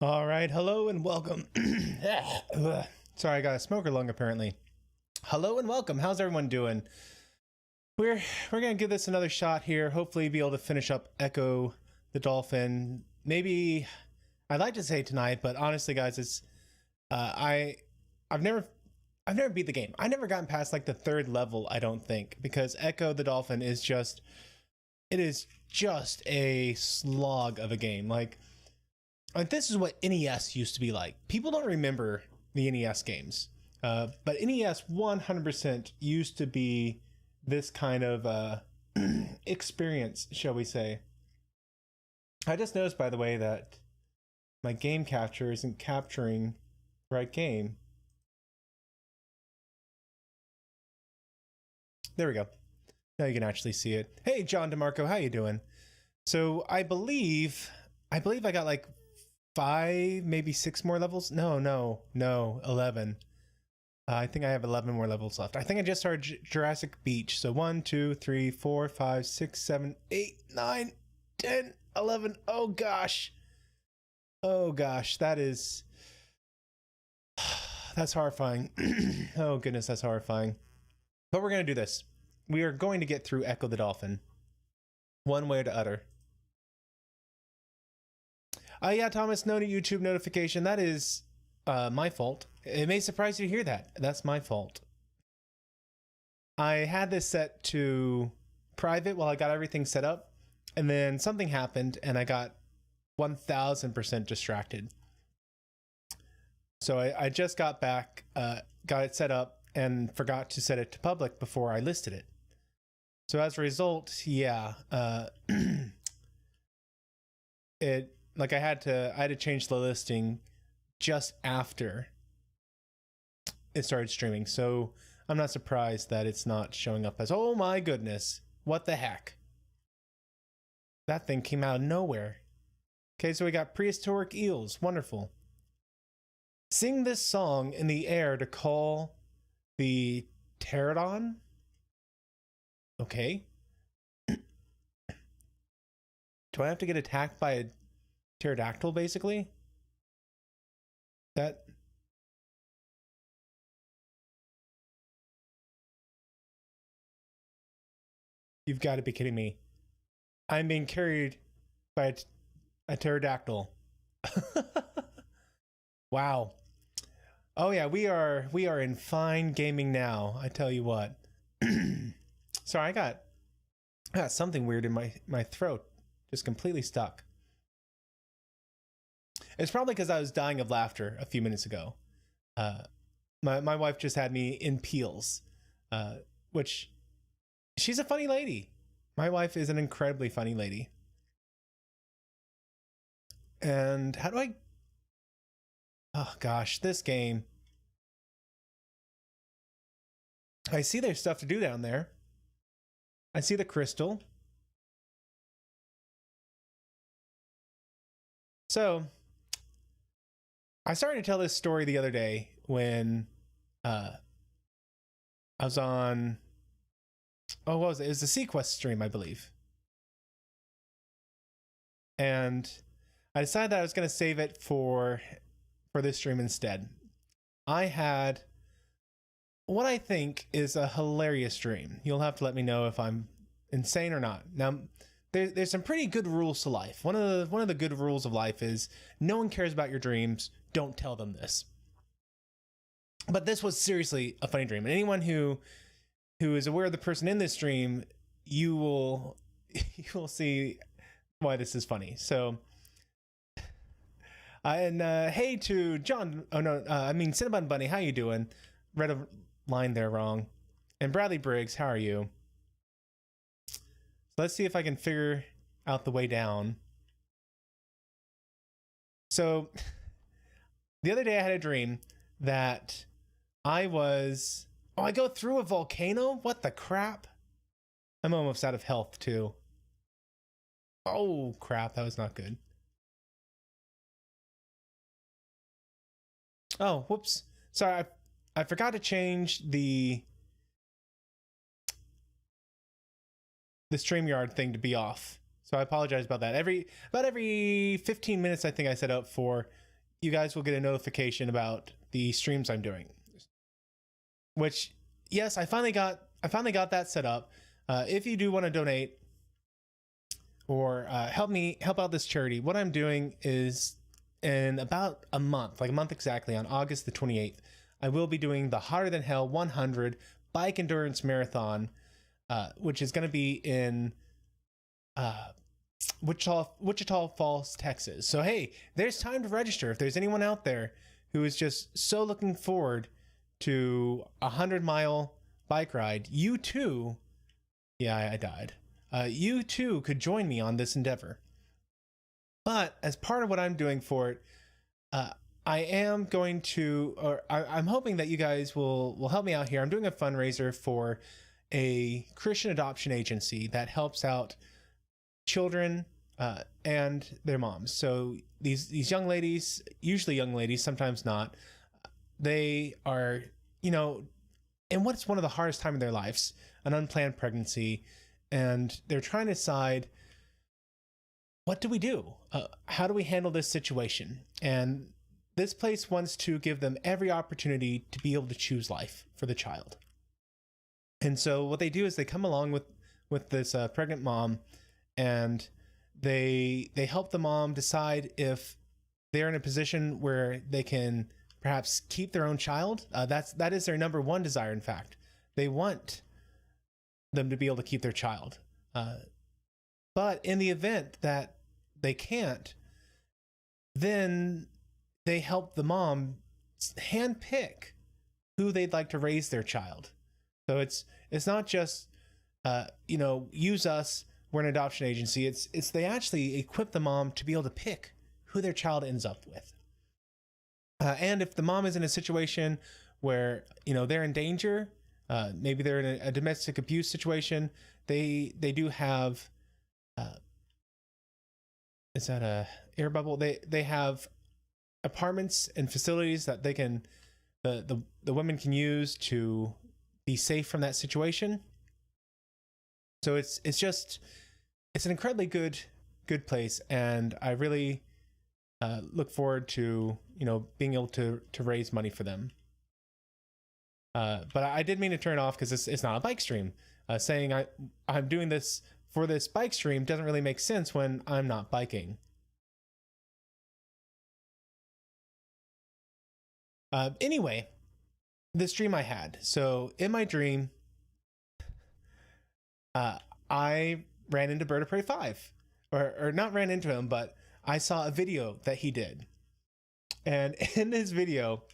All right, hello and welcome. Sorry, I got a smoker lung apparently. Hello and welcome. How's everyone doing? We're gonna give this another shot here. Hopefully, be able to finish up Ecco the Dolphin. Maybe I'd like to say tonight, but honestly, guys, it's I've never beat the game. I never gotten past like the third level. I don't think, because Ecco the Dolphin is just a slog of a game. Like this is what NES used to be like. People don't remember the NES games, but NES 100% used to be this kind of experience, shall we say. I just noticed, by the way, that my game capture isn't capturing the right game. There we go. Now you can actually see it. Hey, John DeMarco, how you doing? So I believe I got like 5, maybe 6 more levels. No, 11. I think I have 11 more levels left. I think I just started Jurassic Beach. So 1, 2, 3, 4, 5, 6, 7, 8, 9, 10, 11. Oh gosh, that's horrifying. Oh goodness, that's horrifying. But we're gonna do this. We are going to get through Ecco the Dolphin, one way or the other. Yeah, Thomas, no YouTube notification. That is my fault. It may surprise you to hear that. That's my fault. I had this set to private while I got everything set up, and then something happened and I got 1000% distracted. So I just got back, got it set up, and forgot to set it to public before I listed it. So as a result, yeah, I had to change the listing just after it started streaming. So I'm not surprised that it's not showing up as, oh my goodness, what the heck? That thing came out of nowhere. Okay, so we got prehistoric eels, wonderful. Sing this song in the air to call the pterodon. Okay. Do I have to get attacked by a pterodactyl, basically? That... You've got to be kidding me. I'm being carried by a pterodactyl. Wow. Oh yeah, we are in fine gaming now, I tell you what. Sorry, I got something weird in my throat. Just completely stuck. It's probably because I was dying of laughter a few minutes ago. My wife just had me in peels, which she's a funny lady. My wife is an incredibly funny lady. And how do I... Oh gosh, this game. I see there's stuff to do down there. I see the crystal. So, I started to tell this story the other day when I was on... Oh, what was it? It was the SeaQuest stream, I believe. And I decided that I was going to save it for this stream instead. I had what I think is a hilarious dream. You'll have to let me know if I'm insane or not. Now, there's some pretty good rules to life. One of the good rules of life is no one cares about your dreams. Don't tell them this. But this was seriously a funny dream. And anyone who is aware of the person in this dream, you will see why this is funny. So, and hey to John. Oh no, I mean Cinnabon Bunny. How you doing? Read a line there wrong. And Bradley Briggs, how are you? So let's see if I can figure out the way down. So the other day I had a dream that I was... Oh, I go through a volcano? What the crap? I'm almost out of health, too. Oh, crap. That was not good. Oh, whoops. Sorry, I forgot to change the StreamYard thing to be off. So I apologize about that. About every 15 minutes, I think I set up for you guys will get a notification about the streams I'm doing. Which, yes, I finally got that set up. If you do want to donate or help out this charity, what I'm doing is in about a month, like a month exactly, on August the 28th, I will be doing the Hotter Than Hell 100 Bike Endurance Marathon, which is going to be in Wichita Falls, Texas. So hey, there's time to register. If there's anyone out there who is just so looking forward to a 100-mile bike ride, you too, yeah, I died. You too could join me on this endeavor. But as part of what I'm doing for it, I am going to, or I'm hoping that you guys will help me out here. I'm doing a fundraiser for a Christian adoption agency that helps out children and their moms. So these young ladies, usually young ladies, sometimes not, they are, in what's one of the hardest time in their lives, an unplanned pregnancy, and they're trying to decide, what do we do? How do we handle this situation? And this place wants to give them every opportunity to be able to choose life for the child. And so what they do is they come along with this pregnant mom, and they help the mom decide if they're in a position where they can perhaps keep their own child. That is their number one desire. In fact, they want them to be able to keep their child. But in the event that they can't, then they help the mom handpick who they'd like to raise their child. So it's not just use us, we're an adoption agency. It's they actually equip the mom to be able to pick who their child ends up with. And if the mom is in a situation where they're in danger, maybe they're in a domestic abuse situation, they do have is that a air bubble? They have apartments and facilities that they can the women can use to be safe from that situation. So it's an incredibly good place, and I really look forward to being able to raise money for them. But I did mean to turn it off because it's not a bike stream. Saying I'm doing this for this bike stream doesn't really make sense when I'm not biking. Anyway, this dream I had. So in my dream, I ran into Bird of Prey 5, or not ran into him, but I saw a video that he did. And in this video,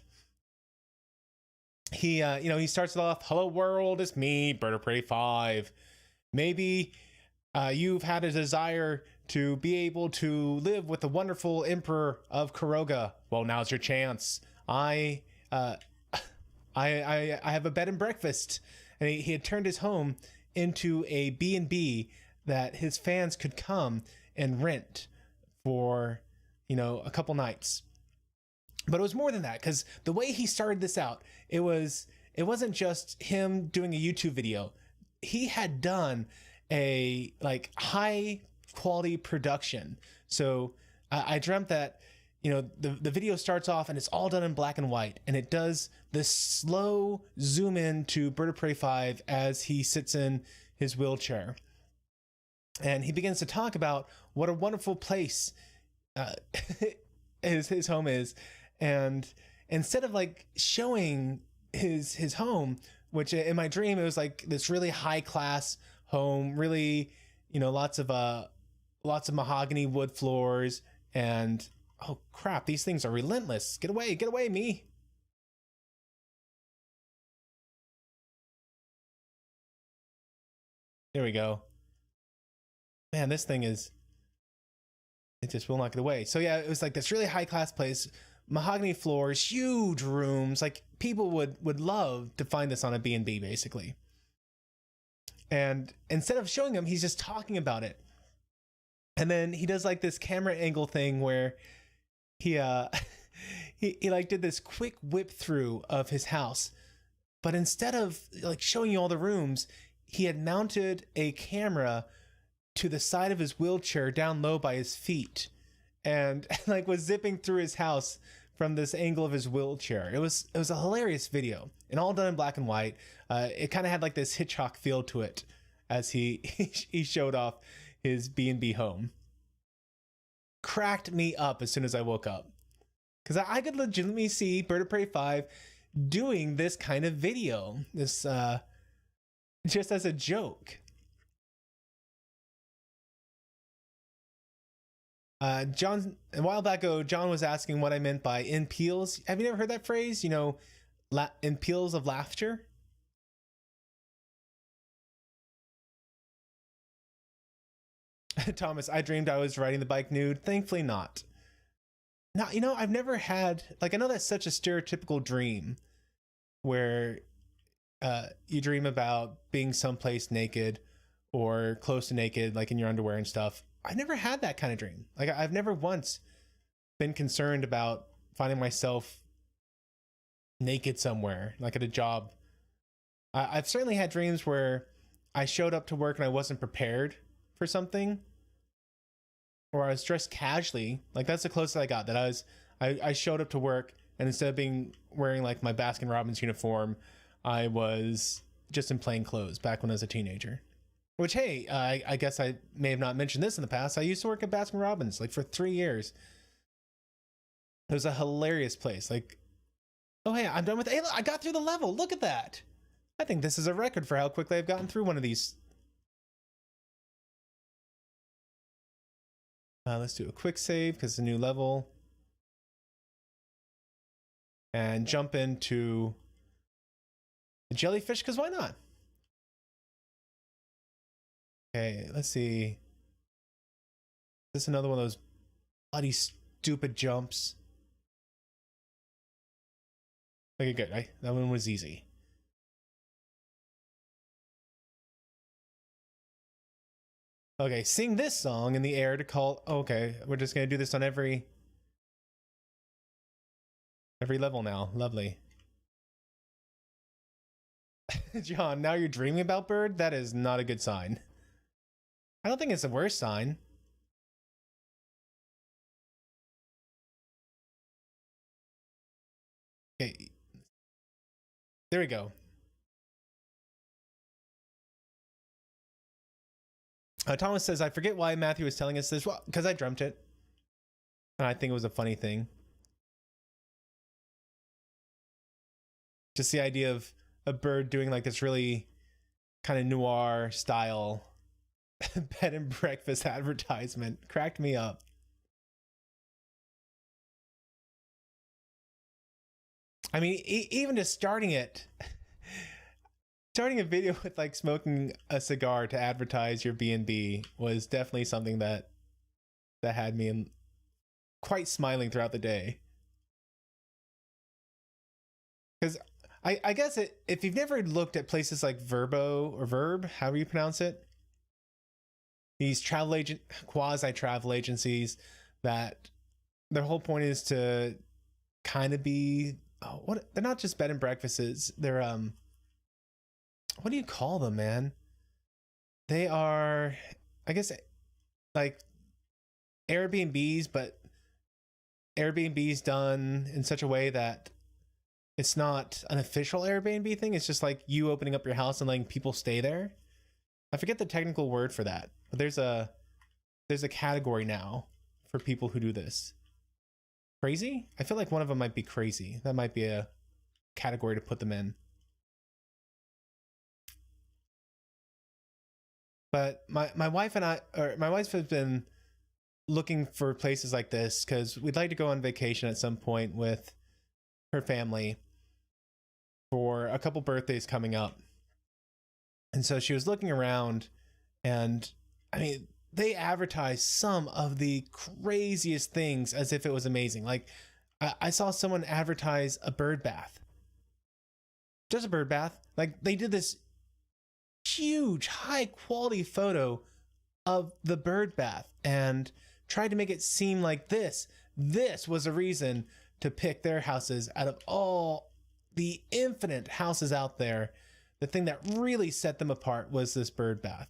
he starts it off, "Hello world, it's me, Bird of Prey 5. Maybe you've had a desire to be able to live with the wonderful Emperor of Kuroga. Well, now's your chance. I have a bed and breakfast." And he had turned his home into a B&B that his fans could come and rent for, a couple nights. But it was more than that, because the way he started this out, it wasn't just him doing a YouTube video. He had done a high quality production. So I dreamt that the video starts off and it's all done in black and white, and it does this slow zoom in to Bird of Prey 5 as he sits in his wheelchair, and he begins to talk about what a wonderful place his home is. And instead of showing his home, which in my dream it was this really high class home, really lots of mahogany wood floors, and oh crap, these things are relentless. Get away me. There we go. Man, this thing it just will not get away. So yeah, it was this really high class place, mahogany floors, huge rooms. People would love to find this on a B&B basically. And instead of showing him, he's just talking about it. And then he does this camera angle thing where he did this quick whip through of his house, but instead of showing you all the rooms, he had mounted a camera to the side of his wheelchair down low by his feet, and was zipping through his house, from this angle of his wheelchair. It was a hilarious video, and all done in black and white. It kind of had like this Hitchcock feel to it as he he showed off his B&B home. Cracked me up as soon as I woke up, because I could legitimately see Bird of Prey 5 doing this kind of video, this just as a joke. John, a while back ago, John was asking what I meant by in peals. Have you never heard that phrase? You know, in peals of laughter? Thomas, I dreamed I was riding the bike nude. Thankfully not. Not, you know, I've never had, like, I know that's such a stereotypical dream where you dream about being someplace naked or close to naked, like in your underwear and stuff. I never had that kind of dream. Like, I've never once been concerned about finding myself naked somewhere, like at a job. I've certainly had dreams where I showed up to work and I wasn't prepared for something, or I was dressed casually. Like, that's the closest I got. That I showed up to work, and instead of being wearing like my Baskin Robbins uniform, I was just in plain clothes back when I was a teenager. Which, hey, I guess I may have not mentioned this in the past. I used to work at Baskin Robbins, like, for 3 years. It was a hilarious place. Like, oh, hey, I'm done with, hey, look, I got through the level. Look at that. I think this is a record for how quickly I've gotten through one of these. Let's do a quick save, because it's a new level. And jump into the jellyfish, because why not? Okay, let's see. Is this another one of those bloody stupid jumps? Okay, good. That one was easy. Okay, sing this song in the air to call. Okay, we're just gonna do this on every level now. Lovely. John, now you're dreaming about Bird? That is not a good sign. I don't think it's the worst sign. Okay. There we go. Thomas says, I forget why Matthew was telling us this. Well, because I dreamt it. And I think it was a funny thing. Just the idea of a bird doing like this really kind of noir style bed and breakfast advertisement cracked me up. I mean, even just starting a video with like smoking a cigar to advertise your B&B was definitely something that had me quite smiling throughout the day. Because I guess if you've never looked at places like Verbo or Verb, however you pronounce it, these quasi-travel agencies that their whole point is to kind of be, they're not just bed and breakfasts. They're, what do you call them, man? They are, I guess, like Airbnbs, but Airbnbs done in such a way that it's not an official Airbnb thing. It's just like you opening up your house and letting people stay there. I forget the technical word for that, but there's a category now for people who do this. Crazy? I feel like one of them might be crazy. That might be a category to put them in. But my wife and my wife has been looking for places like this because we'd like to go on vacation at some point with her family for a couple birthdays coming up. And so she was looking around, and I mean, they advertised some of the craziest things as if it was amazing. Like, I saw someone advertise a bird bath. Just a bird bath. Like, they did this huge, high quality photo of the bird bath and tried to make it seem like this was a reason to pick their houses out of all the infinite houses out there. The thing that really set them apart was this bird bath.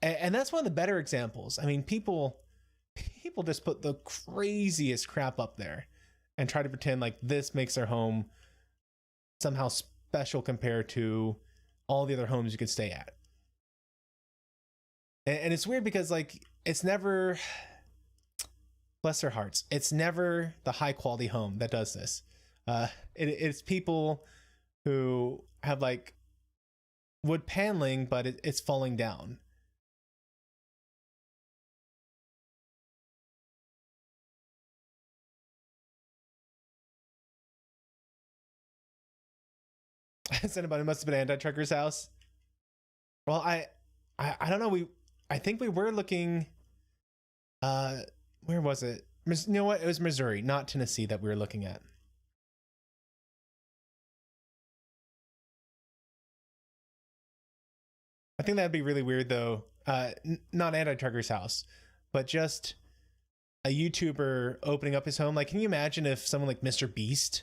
And that's one of the better examples. I mean, people just put the craziest crap up there. and try to pretend like this makes their home somehow special compared to all the other homes you could stay at. And it's weird because like it's never, bless their hearts, it's never the high quality home that does this. It's people who have like wood paneling, but it's falling down. Somebody must have been Anti-Trucker's house. Well, I don't know. I think we were looking. Where was it? You know what? It was Missouri, not Tennessee, that we were looking at. I think that'd be really weird, though. Not Anti-Trucker's house, but just a YouTuber opening up his home. Like, can you imagine if someone like Mr. Beast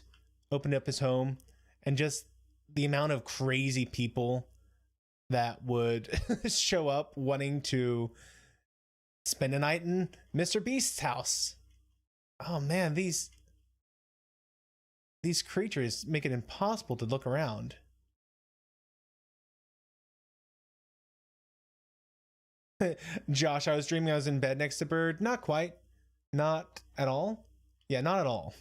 opened up his home and just the amount of crazy people that would show up wanting to spend a night in Mr. Beast's house? Oh man, these creatures make it impossible to look around. Josh, I was dreaming I was in bed next to Bird. Not quite. Not at all. Yeah, not at all.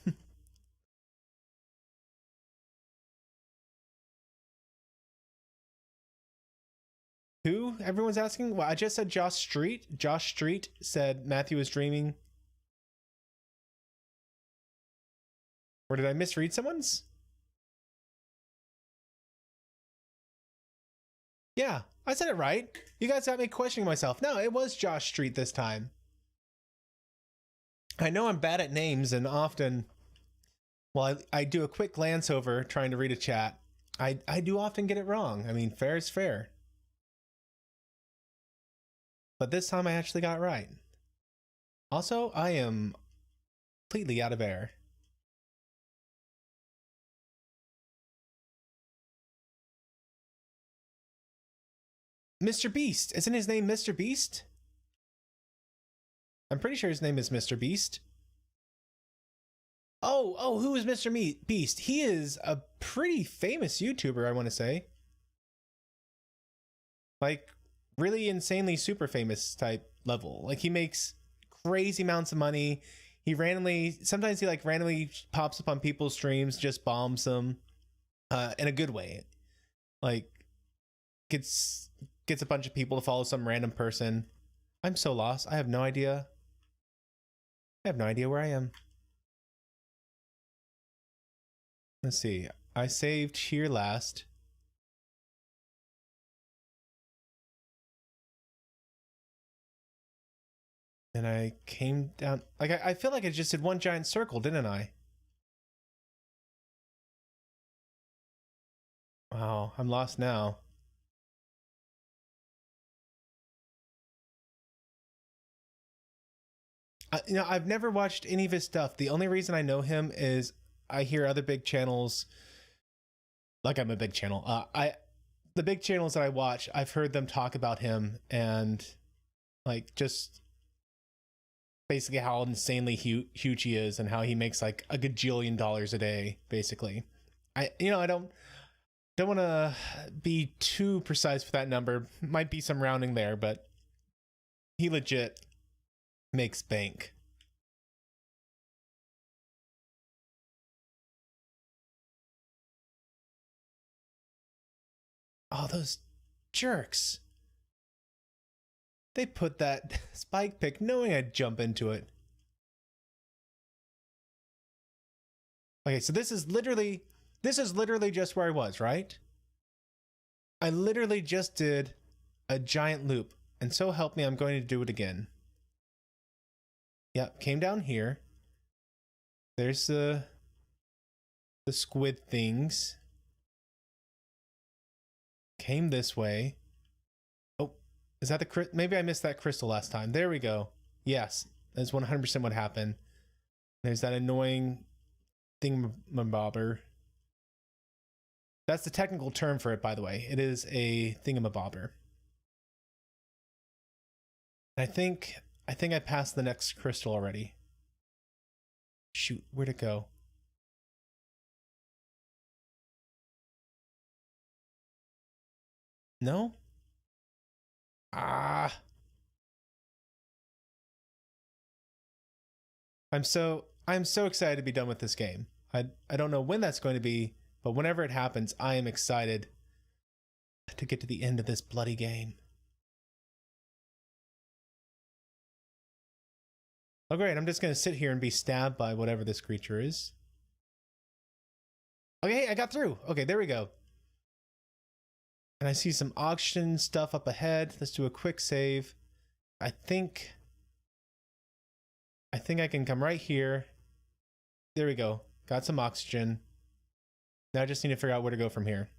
Who? Everyone's asking? Well, I just said Josh Street. Josh Street said Matthew was dreaming. Or did I misread someone's? Yeah, I said it right. You guys got me questioning myself. No, it was Josh Street this time. I know I'm bad at names and often, well, I do a quick glance over trying to read a chat. I do often get it wrong. I mean, fair is fair. But this time I actually got it right. Also, I am completely out of air. Mr. Beast. Isn't his name Mr. Beast? I'm pretty sure his name is Mr. Beast. Oh, who is Mr. Beast? He is a pretty famous YouTuber, I want to say. Like, really insanely super famous type level. Like, he makes crazy amounts of money. Sometimes he like randomly pops up on people's streams, just bombs them in a good way. Like, gets a bunch of people to follow some random person. I'm so lost. I have no idea. I have no idea where I am. Let's see. I saved here last. And I came down. Like, I feel like I just did one giant circle, didn't I? Wow, I'm lost now. You know, I've never watched any of his stuff. The only reason I know him is I hear other big channels. Like, I'm a big channel. The big channels that I watch, I've heard them talk about him and like just basically how insanely huge he is and how he makes like a gajillion dollars a day, basically. I don't want to be too precise with that number. Might be some rounding there, but he legit makes bank. Oh, those jerks. They put that spike pick knowing I'd jump into it. Okay, so this is literally just where I was, right? I literally just did a giant loop, and so help me, I'm going to do it again. Yep, came down here. There's the squid things. Came this way. Oh, is that the maybe I missed that crystal last time. There we go. Yes, that's 100% what happened. There's that annoying thingamabobber. That's the technical term for it, by the way. It is a thingamabobber. I think I passed the next crystal already. Shoot, where'd it go? No? Ah. I'm so excited to be done with this game. I don't know when that's going to be, but whenever it happens, I am excited to get to the end of this bloody game. Oh great, I'm just going to sit here and be stabbed by whatever this creature is. Okay, I got through. Okay, there we go. And I see some oxygen stuff up ahead. Let's do a quick save. I think I can come right here. There we go. Got some oxygen. Now I just need to figure out where to go from here.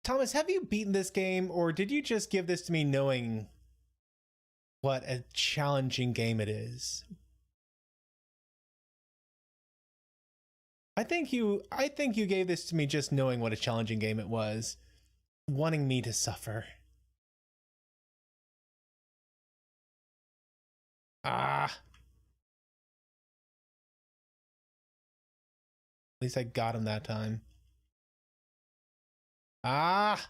Thomas, have you beaten this game, or did you just give this to me knowing what a challenging game it is? I think you gave this to me just knowing what a challenging game it was, wanting me to suffer. Ah. At least I got him that time. Ah.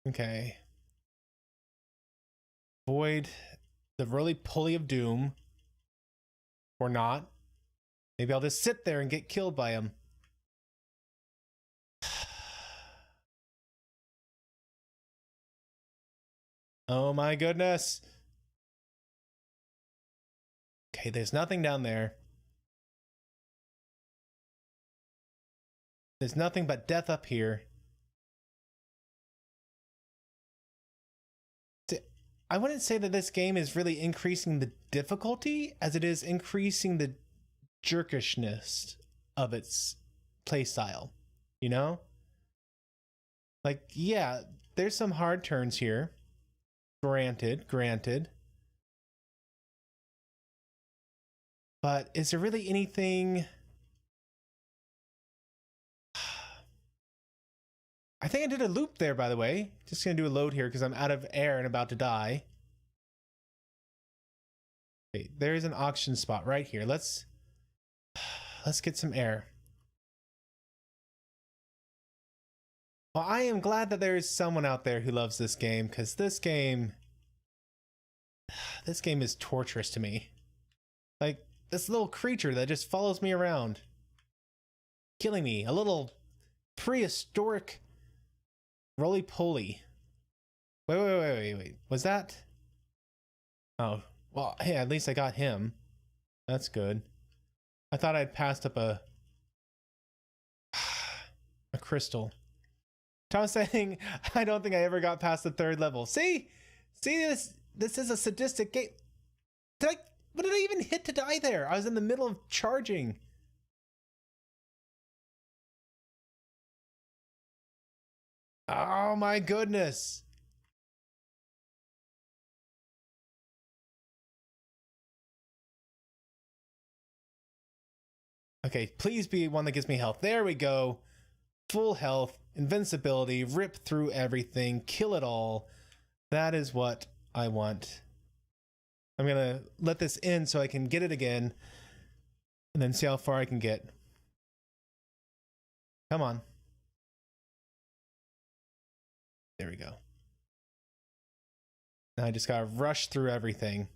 Okay. Avoid the roly poly of doom. Or not. Maybe I'll just sit there and get killed by him. Oh my goodness. Okay, there's nothing down there. There's nothing but death up here. I wouldn't say that this game is really increasing the difficulty as it is increasing the jerkishness of its playstyle. You know? Like, yeah, there's some hard turns here. Granted. But is there really anything... I think I did a loop there, by the way. Just gonna do a load here because I'm out of air and about to die. Okay, there's an oxygen spot right here. Let's get some air. Well, I am glad that there is someone out there who loves this game, because this game is torturous to me. Like, this little creature that just follows me around, killing me. A little prehistoric roly-poly. Wait. Was that? Oh, well, hey, at least I got him. That's good. I thought I'd passed up a crystal. Tom's saying, I don't think I ever got past the 3rd level. See this is a sadistic game. What did I even hit to die there? I was in the middle of charging. Oh my goodness. Okay, please be one that gives me health. There we go. Full health, invincibility, rip through everything, kill it all. That is what I want. I'm gonna let this in so I can get it again and then see how far I can get. Come on. There we go. Now I just gotta rush through everything.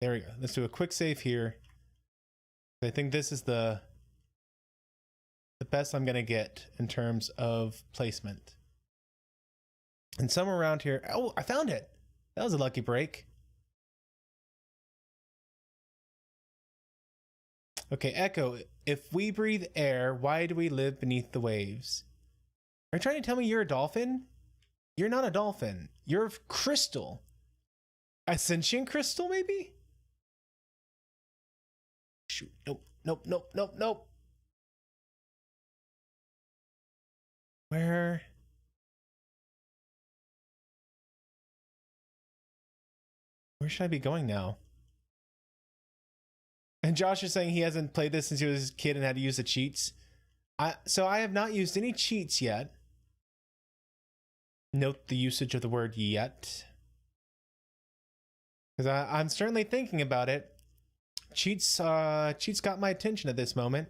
There we go. Let's do a quick save here. I think this is the best I'm gonna get in terms of placement. And somewhere around here, oh, I found it. That was a lucky break. Okay, Echo, if we breathe air, why do we live beneath the waves? Are you trying to tell me you're a dolphin? You're not a dolphin. You're crystal. A sentient crystal, maybe? Shoot. Nope. Where should I be going now? And Josh is saying he hasn't played this since he was a kid and had to use the cheats. So I have not used any cheats yet. Note the usage of the word yet. Because I'm certainly thinking about it. Cheats got my attention at this moment.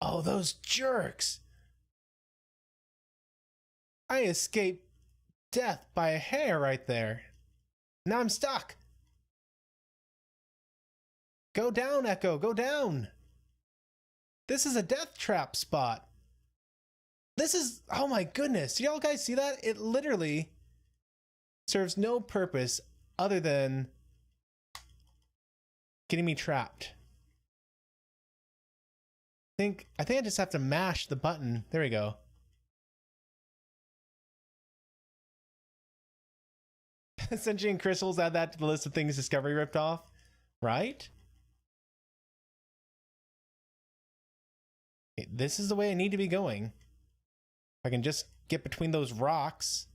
Oh, those jerks! I escaped death by a hair right there. Now I'm stuck. Go down, Echo, go down. This is a death trap spot. This is, oh my goodness. Y'all guys see that? It literally serves no purpose other than getting me trapped. I think I just have to mash the button. There we go. Sentient crystals, add that to the list of things Discovery ripped off, right? Okay, this is the way I need to be going. I can just get between those rocks.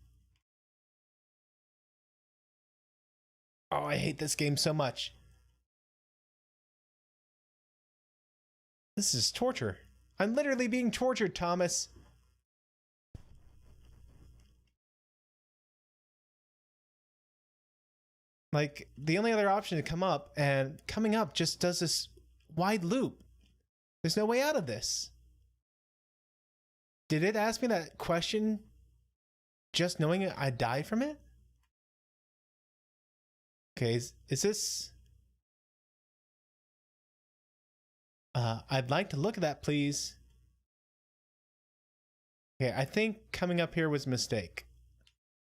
Oh, I hate this game so much. This is torture. I'm literally being tortured, Thomas. Like, the only other option to come up, and coming up just does this wide loop. There's no way out of this. Did it ask me that question just knowing I'd die from it? Okay, is this... I'd like to look at that, please. Okay, I think coming up here was a mistake.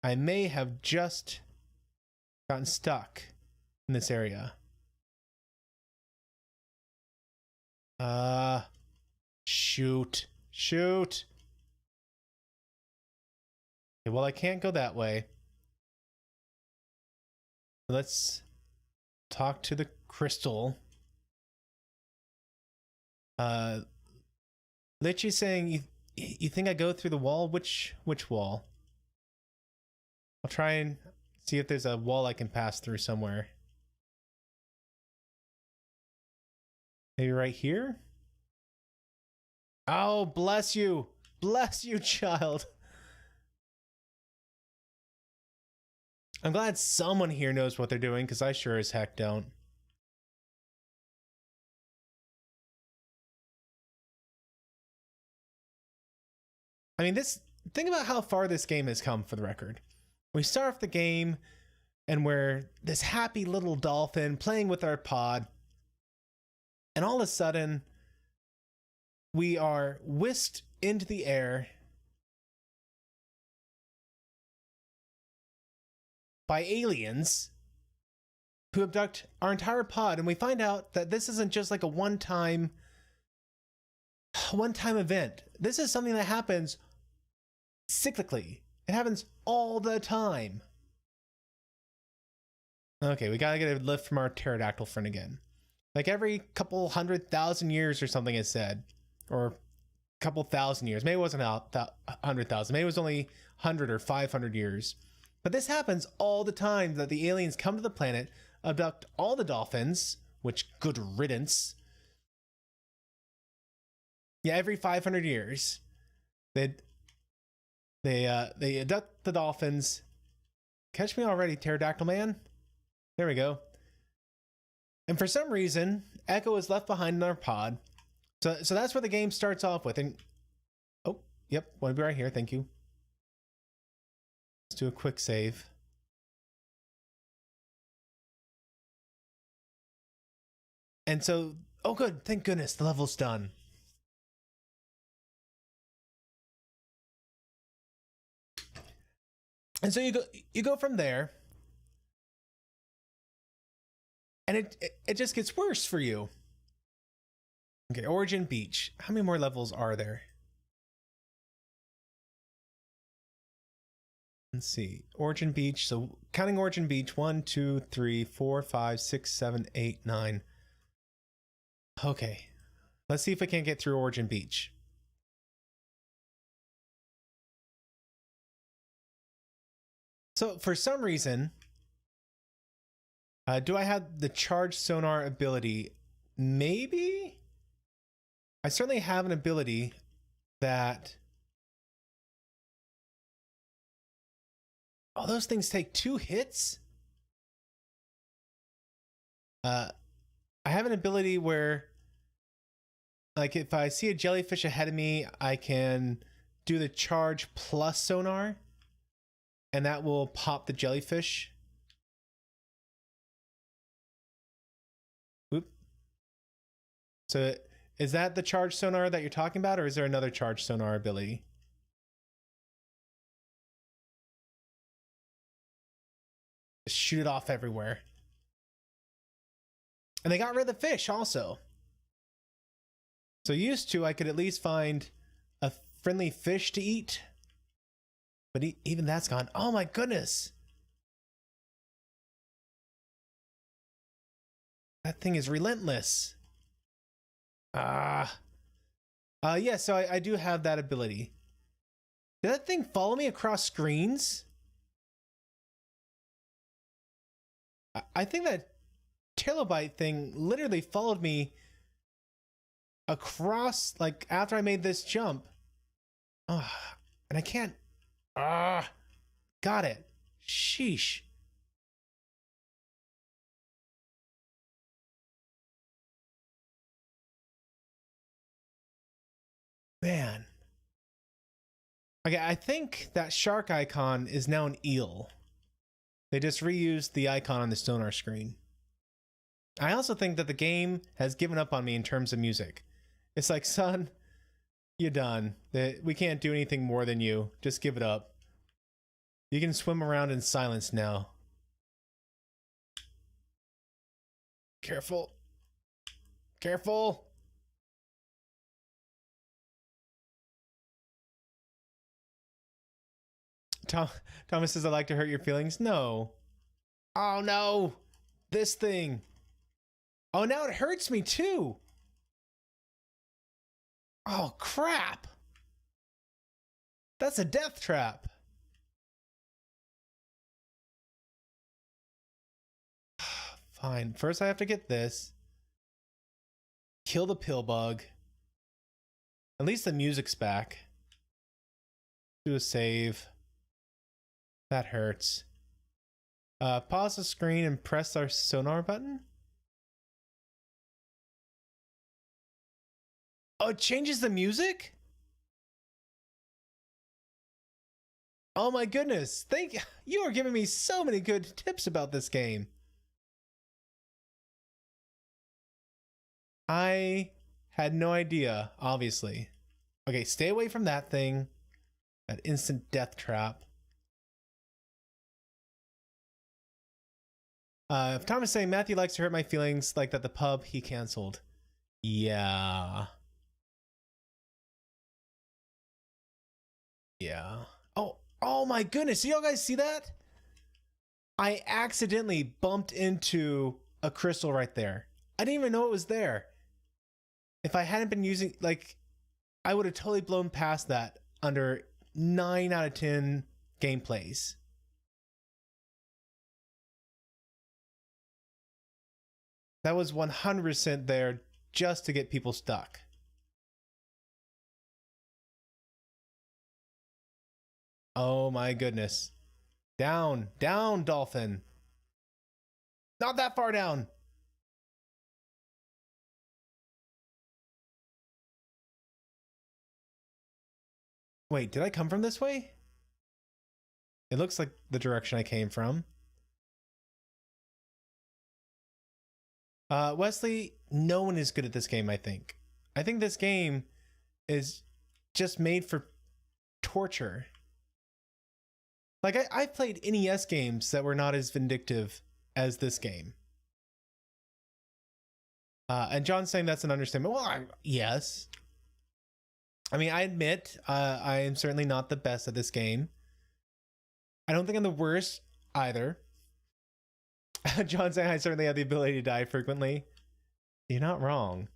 I may have just gotten stuck in this area. Shoot. Okay, well, I can't go that way. Let's talk to the crystal. Lichy's saying, you think I go through the wall? Which wall? I'll try and see if there's a wall I can pass through somewhere. Maybe right here? Oh, bless you. Bless you, child. I'm glad someone here knows what they're doing, because I sure as heck don't. I mean, think about how far this game has come, for the record. We start off the game, and we're this happy little dolphin playing with our pod, and all of a sudden, we are whisked into the air by aliens who abduct our entire pod, and we find out that this isn't just like a one-time event. This is something that happens cyclically. It happens all the time. Okay, we gotta get a lift from our pterodactyl friend again. Like every couple 100,000 years or something is said. Or a couple thousand years. Maybe it wasn't 100,000. Maybe it was only 100 or 500 years. But this happens all the time, that the aliens come to the planet, abduct all the dolphins, which good riddance. Yeah, every 500 years. They abduct the dolphins. Catch me already, pterodactyl man. There we go. And for some reason, Echo is left behind in our pod. So that's where the game starts off with. And oh, yep, want to be right here. Thank you. Let's do a quick save. And so, oh good, thank goodness, the level's done. And so you go from there, and it just gets worse for you. Okay, Origin Beach. How many more levels are there? Let's see. Origin Beach. So counting Origin Beach, 1, 2, 3, 4, 5, 6, 7, 8, 9. Okay. Let's see if I can't get through Origin Beach. So for some reason, do I have the charged sonar ability? Maybe? I certainly have an ability that... Oh, those things take 2 hits? I have an ability where, like, if I see a jellyfish ahead of me, I can do the charge plus sonar, and that will pop the jellyfish. Oop. So is that the charge sonar that you're talking about, or is there another charge sonar ability? Just shoot it off everywhere. And they got rid of the fish also. So used to, I could at least find a friendly fish to eat. But even that's gone. Oh my goodness. That thing is relentless. Yeah, so I do have that ability. Did that thing follow me across screens? I think that Telobite thing literally followed me across, like, after I made this jump. And I can't. Got it. Sheesh. Man. Okay, I think that shark icon is now an eel. They just reused the icon on the sonar screen. I also think that the game has given up on me in terms of music. It's like, son, you're done. We can't do anything more than you. Just give it up. You can swim around in silence now. Careful. Careful. Thomas says, I like to hurt your feelings. No. Oh no. This thing. Oh, now it hurts me too. Oh crap. That's a death trap. Fine. First I have to get this. Kill the pill bug. At least the music's back. Do a save. That hurts. Pause the screen and press our sonar button. Oh, it changes the music? Oh my goodness. You are giving me so many good tips about this game. I had no idea, obviously. Okay, stay away from that thing. That instant death trap. If Tom is saying Matthew likes to hurt my feelings, like that the pub he canceled. Yeah. Yeah. Oh my goodness. Do y'all guys see that? I accidentally bumped into a crystal right there. I didn't even know it was there. If I hadn't been using, like, I would have totally blown past that under 9 out of 10 gameplays. That was 100% there just to get people stuck. Oh my goodness. Down, down, dolphin. Not that far down. Wait, did I come from this way? It looks like the direction I came from. Wesley, no one is good at this game, I think. I think this game is just made for torture. Like, I've played NES games that were not as vindictive as this game. And John's saying that's an understatement. Well, yes. I mean, I admit, I am certainly not the best at this game. I don't think I'm the worst either. John saying I certainly have the ability to die frequently. You're not wrong.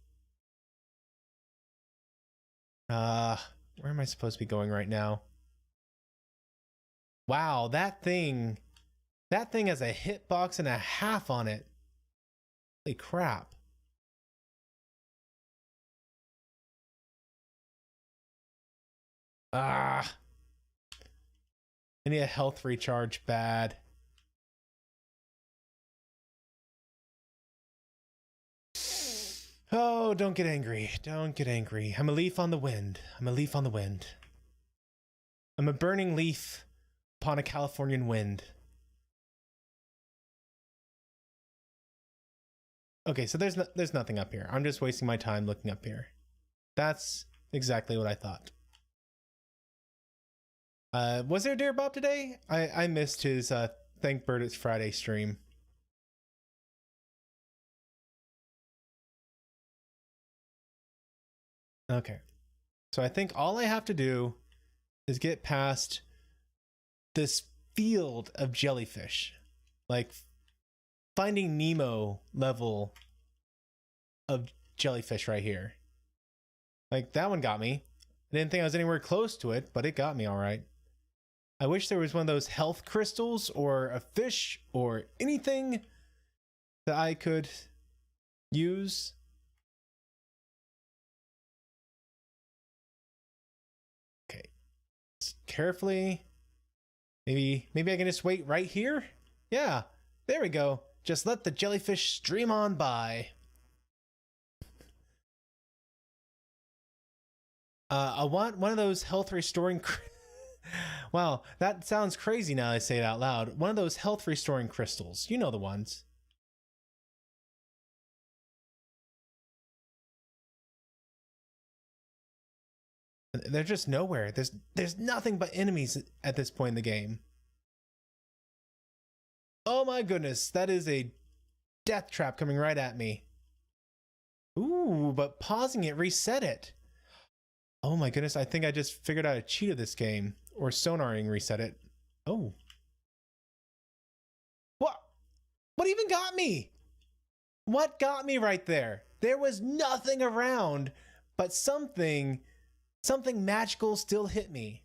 Where am I supposed to be going right now? Wow, that thing has a hitbox and a half on it. Holy crap. I need a health recharge bad. Oh, don't get angry. Don't get angry. I'm a leaf on the wind. I'm a leaf on the wind. I'm a burning leaf upon a Californian wind. Okay, so there's nothing up here. I'm just wasting my time looking up here. That's exactly what I thought. Was there Dear Bob today? I missed his Thank Bird It's Friday stream. Okay. So I think all I have to do is get past this field of jellyfish. Like Finding Nemo level of jellyfish right here. Like that one got me. I didn't think I was anywhere close to it, but it got me all right. I wish there was one of those health crystals or a fish or anything that I could use. Okay. Carefully. Maybe I can just wait right here? Yeah, there we go. Just let the jellyfish stream on by. I want one of those health restoring... Wow, that sounds crazy now I say it out loud. One of those health restoring crystals. You know the ones. They're just nowhere. There's nothing but enemies at this point in the game. Oh my goodness, that is a death trap coming right at me. Ooh, but pausing it reset it. Oh my goodness, I think I just figured out a cheat of this game. Or sonaring reset it. Oh. What? What even got me? What got me right there? There was nothing around, but something magical still hit me.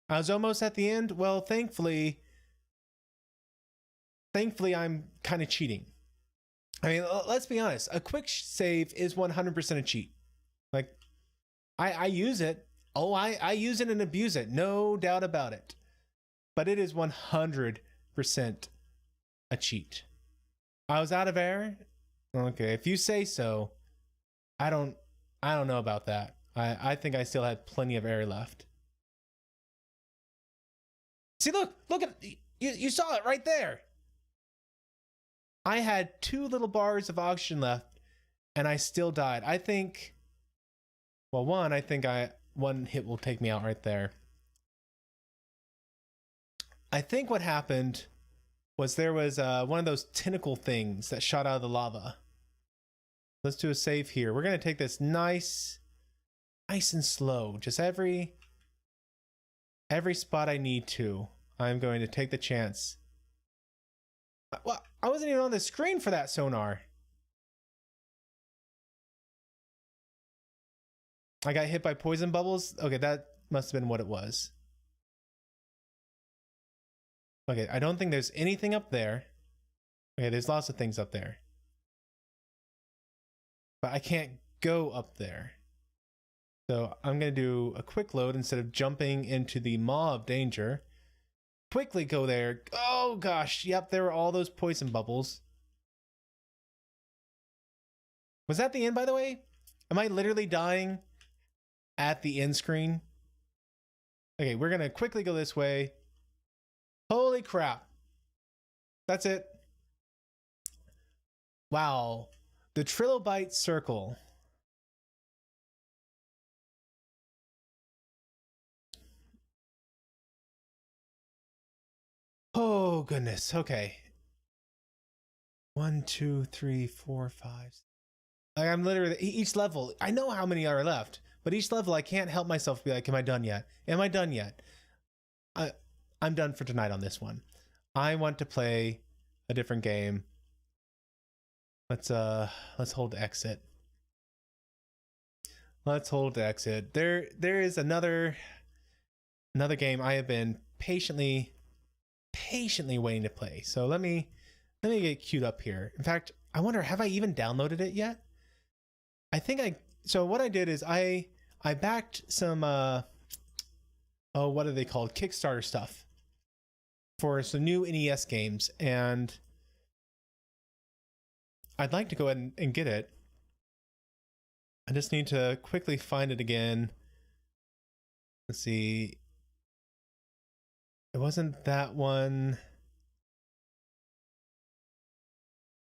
I was almost at the end. Well, thankfully I'm kind of cheating. I mean, let's be honest. A quick save is 100% a cheat. Like, I use it. Oh, I use it and abuse it. No doubt about it. But it is 100% a cheat. I was out of air. Okay, if you say so. I don't know about that. I think I still had plenty of air left. See, look at you saw it right there. I had 2 little bars of oxygen left and I still died. I think, well, one hit will take me out right there. I think what happened was there was one of those tentacle things that shot out of the lava. Let's do a save here. We're going to take this nice and slow. Just every spot I need to. I'm going to take the chance. Well, I wasn't even on the screen for that sonar. I got hit by poison bubbles. Okay, that must have been what it was. Okay, I don't think there's anything up there. Okay, there's lots of things up there. But I can't go up there. So I'm going to do a quick load instead of jumping into the maw of danger. Quickly go there. Oh gosh, yep, there were all those poison bubbles. Was that the end, by the way? Am I literally dying at the end screen? Okay, we're gonna quickly go this way. Holy crap. That's it. Wow. The trilobite circle. Oh goodness. Okay. 1, 2, 3, 4, 5. Like I'm literally each level. I know how many are left, but each level I can't help myself be like, "Am I done yet? Am I done yet?" I'm done for tonight on this one. I want to play a different game. Let's hold exit. Let's hold exit. There is another game I have been patiently waiting to play. So let me get queued up here. In fact, I wonder, have I even downloaded it yet? I think so what I did is I I backed some oh, what are they called? Kickstarter stuff for some new NES games, and I'd like to go ahead and get it. I just need to quickly find it again. Let's see. It wasn't that one.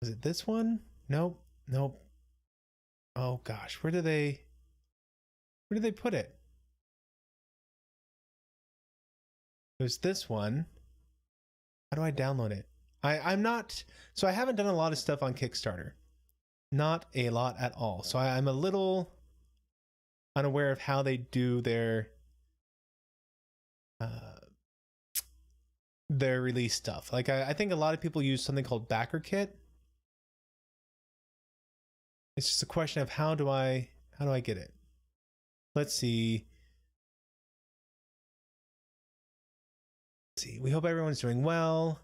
Was it this one? Nope. Nope. Oh gosh, where did they put it? It was this one. How do I download it? I'm not, so I haven't done a lot of stuff on Kickstarter. Not a lot at all. So I'm a little unaware of how they do their release stuff. Like I think a lot of people use something called BackerKit. It's just a question of how do I get it? Let's see. We hope everyone's doing well.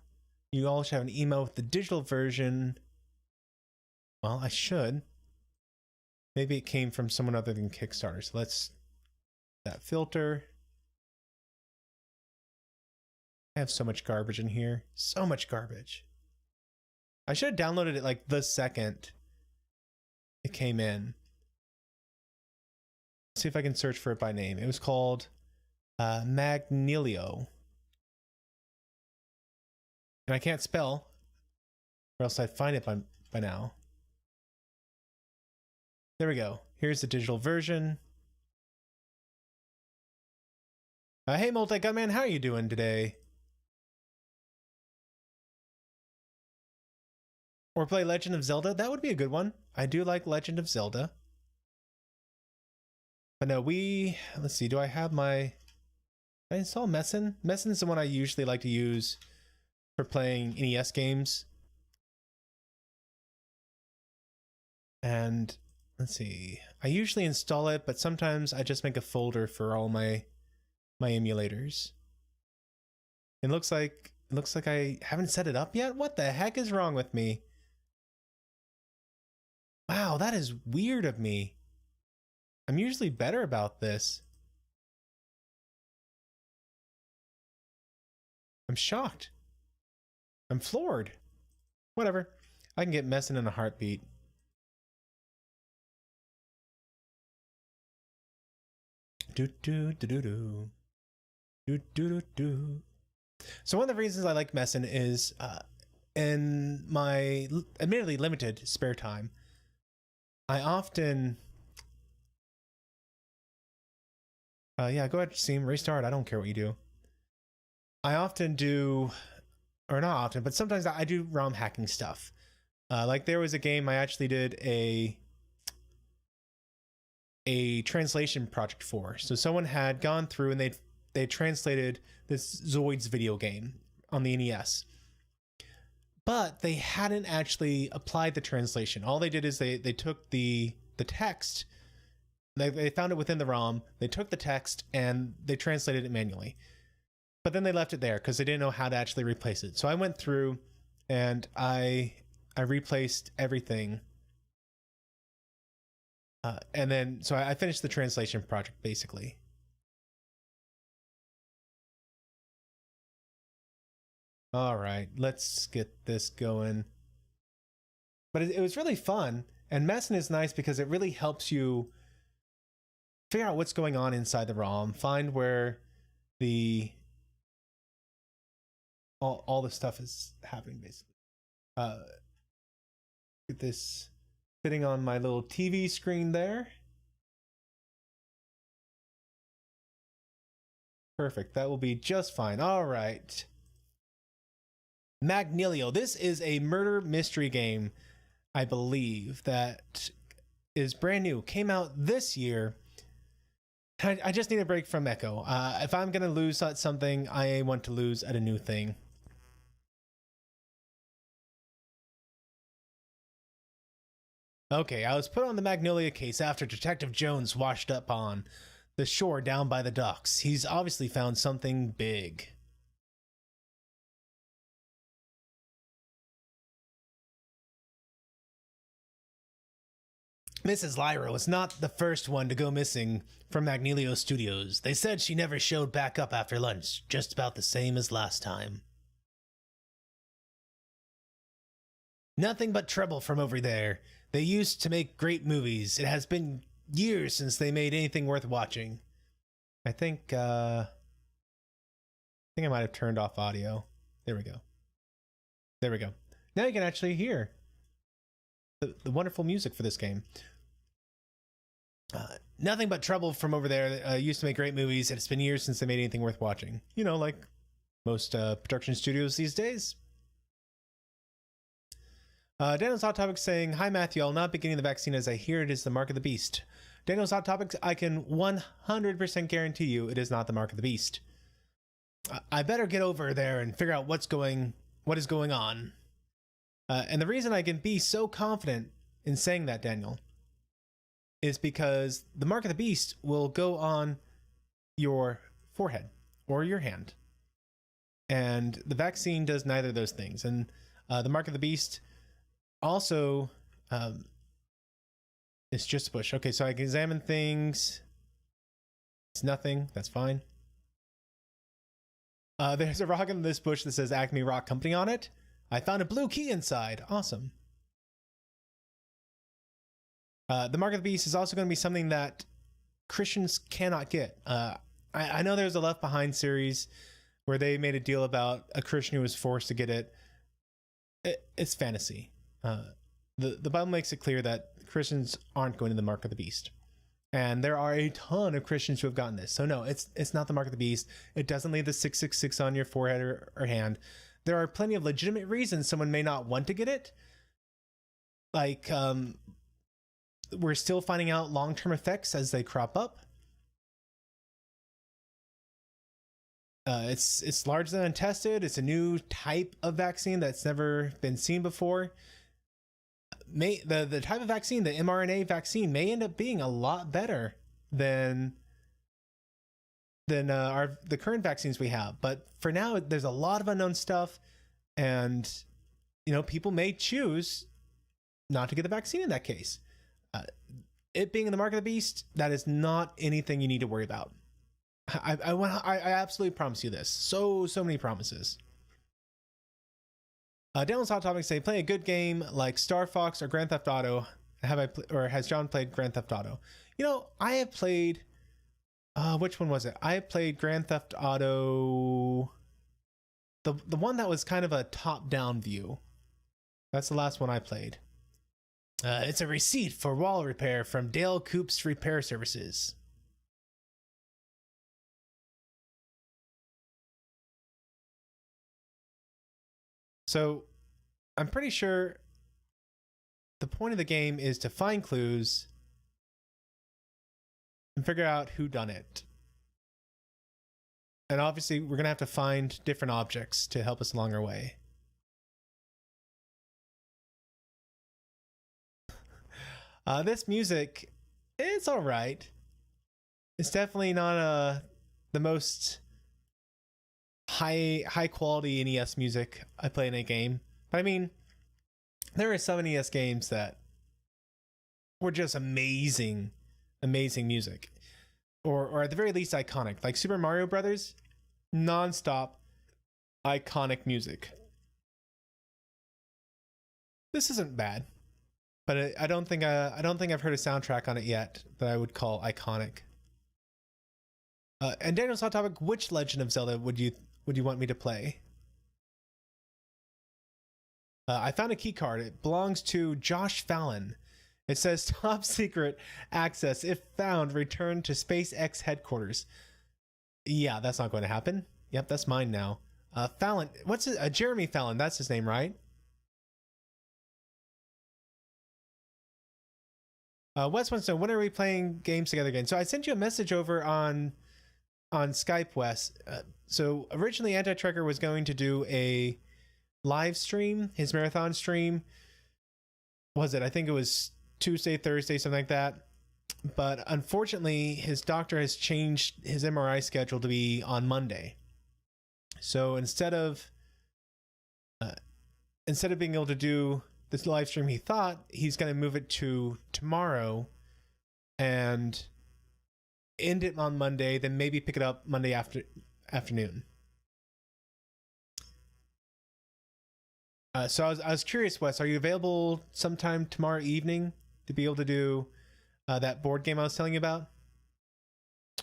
You all should have an email with the digital version. Well, I should. Maybe it came from someone other than Kickstarter. So let's that filter. I have so much garbage in here. So much garbage. I should have downloaded it like the second it came in. Let's see if I can search for it by name. It was called Magnilo. And I can't spell, or else I'd find it by now. There we go. Here's the digital version. Hey, Multi-Gunman, how are you doing today? Or play Legend of Zelda? That would be a good one. I do like Legend of Zelda. But no, let's see, do I have did I install Messen? Messen is the one I usually like to use for playing NES games. And let's see, I usually install it, but sometimes I just make a folder for all my emulators. It looks like I haven't set it up yet. What the heck is wrong with me? Wow, that is weird of me. I'm usually better about this. I'm shocked. I'm floored. Whatever. I can get messing in a heartbeat. Do do do do do. Do do do do. So one of the reasons I like messing is in my admittedly limited spare time, I often yeah, go ahead, Steam, restart. I don't care what you do. I often do, or not often, but sometimes I do ROM hacking stuff. Like there was a game I actually did a translation project for. So someone had gone through and they translated this Zoids video game on the NES. But they hadn't actually applied the translation. All they did is they took the text. They found it within the ROM. They took the text and they translated it manually. But then they left it there because they didn't know how to actually replace it. So I went through and I replaced everything. And then, so I finished the translation project basically. All right, let's get this going. But it was really fun. And messing is nice because it really helps you figure out what's going on inside the ROM, find where all the stuff is happening basically. Get this fitting on my little TV screen there. Perfect, that will be just fine. All right. Magnilo. This is a murder mystery game, I believe, that is brand new. Came out this year. I just need a break from Echo. If I'm going to lose at something, I want to lose at a new thing. Okay, I was put on the Magnolia case after Detective Jones washed up on the shore down by the docks. He's obviously found something big. Mrs. Lyra was not the first one to go missing from Magnilo Studios. They said she never showed back up after lunch, just about the same as last time. Nothing but trouble from over there. They used to make great movies. It has been years since they made anything worth watching. I think I might have turned off audio. There we go. There we go. Now you can actually hear the wonderful music for this game. Nothing but trouble from over there. Used to make great movies. It's been years since they made anything worth watching. You know, like most production studios these days. Daniel's Hot Topic saying, "Hi Matthew, I'll not be getting the vaccine as I hear it is the mark of the beast." Daniel's Hot Topics, I can 100% guarantee you it is not the mark of the beast. I better get over there and figure out what is going on. And the reason I can be so confident in saying that, Daniel, is because the mark of the beast will go on your forehead or your hand. And the vaccine does neither of those things. And the mark of the beast also, it's just a bush. Okay, so I can examine things. It's nothing. That's fine. There's a rock in this bush that says Acme Rock Company on it. I found a blue key inside. Awesome. The mark of the beast is also going to be something that Christians cannot get. I know there's a Left Behind series where they made a deal about a Christian who was forced to get it. It's fantasy. The Bible makes it clear that Christians aren't going to the mark of the beast. And there are a ton of Christians who have gotten this. So no, it's not the mark of the beast. It doesn't leave the 666 on your forehead or hand. There are plenty of legitimate reasons someone may not want to get it. Like, we're still finding out long-term effects as they crop up. It's largely untested. It's a new type of vaccine that's never been seen before. The type of vaccine, the mRNA vaccine, may end up being a lot better than the current vaccines we have. But for now, there's a lot of unknown stuff, and people may choose not to get the vaccine in that case. It being in the mark of the beast, that is not anything you need to worry about. I absolutely promise you this. So many promises. Daniel's Hot Topic say, play a good game like Star Fox or Grand Theft Auto. Has John played Grand Theft Auto? I have played, which one was it? I have played Grand Theft Auto, the one that was kind of a top-down view. That's the last one I played. It's a receipt for wall repair from Dale Coop's Repair Services. So, I'm pretty sure the point of the game is to find clues and figure out who done it. And obviously, we're going to have to find different objects to help us along our way. This music, it's all right. It's definitely not the most high quality NES music I play in a game. But I mean, there are some NES games that were just amazing music, or at the very least iconic, like Super Mario Brothers. Non-stop iconic music. This isn't bad, but I don't think I've heard a soundtrack on it yet that I would call iconic. And Daniel's Hot Topic, which Legend of Zelda would you want me to play? I found a key card. It belongs to Josh Fallon. It says top secret access. If found, return to SpaceX headquarters. Yeah, that's not going to happen. Yep, that's mine now. Fallon, what's it? Jeremy Fallon, that's his name, right? Wes wants to know, when are we playing games together again? So I sent you a message over on Skype, Wes. So originally Anti-Trekker was going to do a live stream, his marathon stream. I think it was Tuesday, Thursday, something like that. But unfortunately, his doctor has changed his MRI schedule to be on Monday. So instead of being able to do this live stream, he thought he's going to move it to tomorrow and end it on Monday, then maybe pick it up Monday afternoon. So I was curious, Wes, are you available sometime tomorrow evening to be able to do that board game I was telling you about?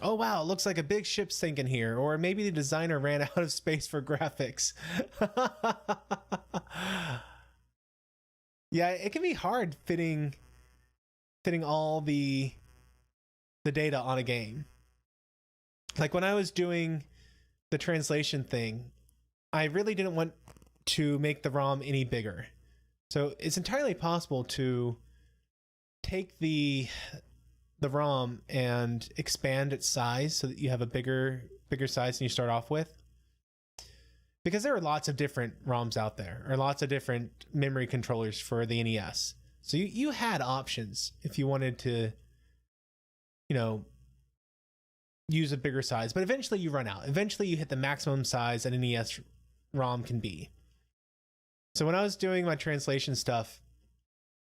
Oh wow, it looks like a big ship's sinking here, or maybe the designer ran out of space for graphics. Yeah, it can be hard fitting all the data on a game. Like when I was doing the translation thing, I really didn't want to make the ROM any bigger. So it's entirely possible to take the ROM and expand its size so that you have a bigger size than you start off with. Because there are lots of different ROMs out there, or lots of different memory controllers for the NES. So you had options if you wanted to, you know, use a bigger size, but eventually you run out. Eventually you hit the maximum size that an NES ROM can be. So when I was doing my translation stuff,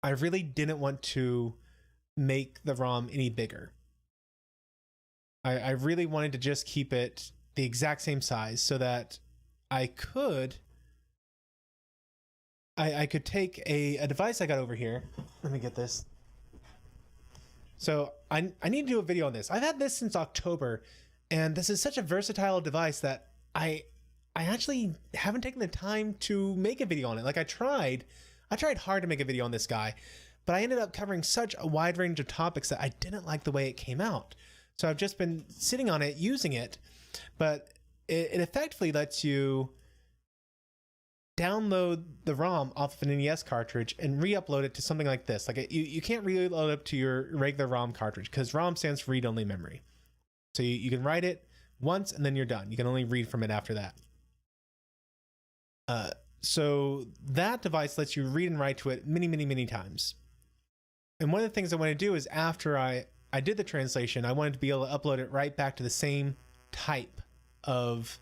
I really didn't want to make the ROM any bigger. I really wanted to just keep it the exact same size so that I could take a device I got over here. Let me get this. So I need to do a video on this. I've had this since October, and this is such a versatile device that I actually haven't taken the time to make a video on it. Like I tried hard to make a video on this guy, but I ended up covering such a wide range of topics that I didn't like the way it came out. So I've just been sitting on it, using it, but it effectively lets you download the ROM off of an NES cartridge and re-upload it to something like this. Like you can't re-load it to your regular ROM cartridge because ROM stands for read-only memory. So you can write it once and then you're done. You can only read from it after that. So that device lets you read and write to it many times. And one of the things I want to do is after I did the translation, I wanted to be able to upload it right back to the same type of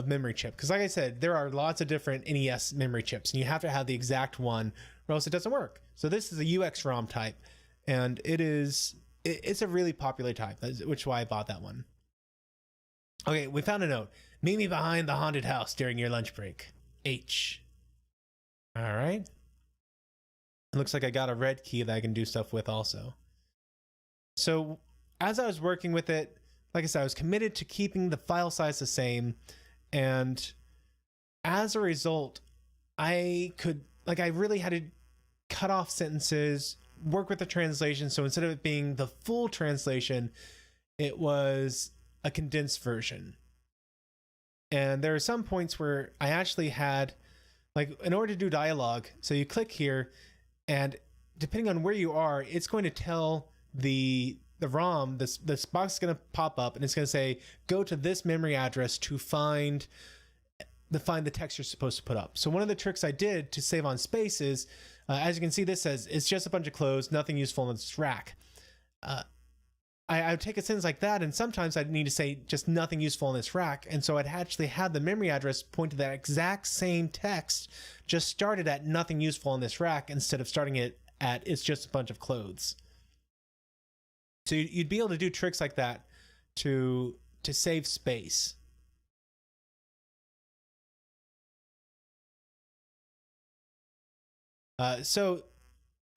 memory chip. Because like I said, there are lots of different NES memory chips and you have to have the exact one or else it doesn't work. So this is a UX ROM type, and it's a really popular type, which is why I bought that one. Okay, we found a note. Meet me behind the haunted house during your lunch break. H. All right. It looks like I got a red key that I can do stuff with also. So as I was working with it, like I said, I was committed to keeping the file size the same. And as a result, I really had to cut off sentences, work with the translation. So instead of it being the full translation, it was a condensed version. And there are some points where I actually had, like, in order to do dialogue, so you click here, and depending on where you are, it's going to tell the ROM, this box is going to pop up, and it's going to say, go to this memory address to find the text you're supposed to put up. So one of the tricks I did to save on space is, as you can see, this says, it's just a bunch of clothes, nothing useful in this rack. I would take a sentence like that, and sometimes I'd need to say just nothing useful in this rack, and so I'd actually have the memory address point to that exact same text, just started at nothing useful in this rack instead of starting it at it's just a bunch of clothes. So you'd be able to do tricks like that to save space. So,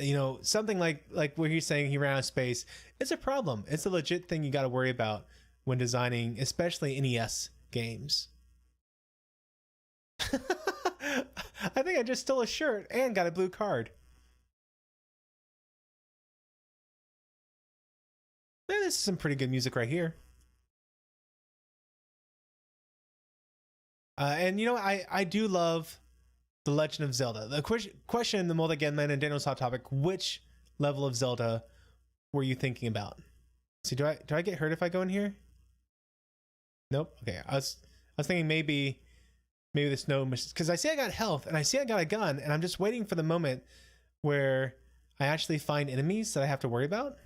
you know, something like what he's saying, he ran out of space, it's a problem. It's a legit thing you got to worry about when designing, especially NES games. I think I just stole a shirt and got a blue card. This is some pretty good music right here. And you know, I do love The Legend of Zelda. The question in the Multi-Genman and Daniel's Hot Topic, which level of Zelda were you thinking about? See, do I get hurt if I go in here? Nope. Okay, I was thinking maybe there's no missions, because I see I got health and I see I got a gun, and I'm just waiting for the moment where I actually find enemies that I have to worry about.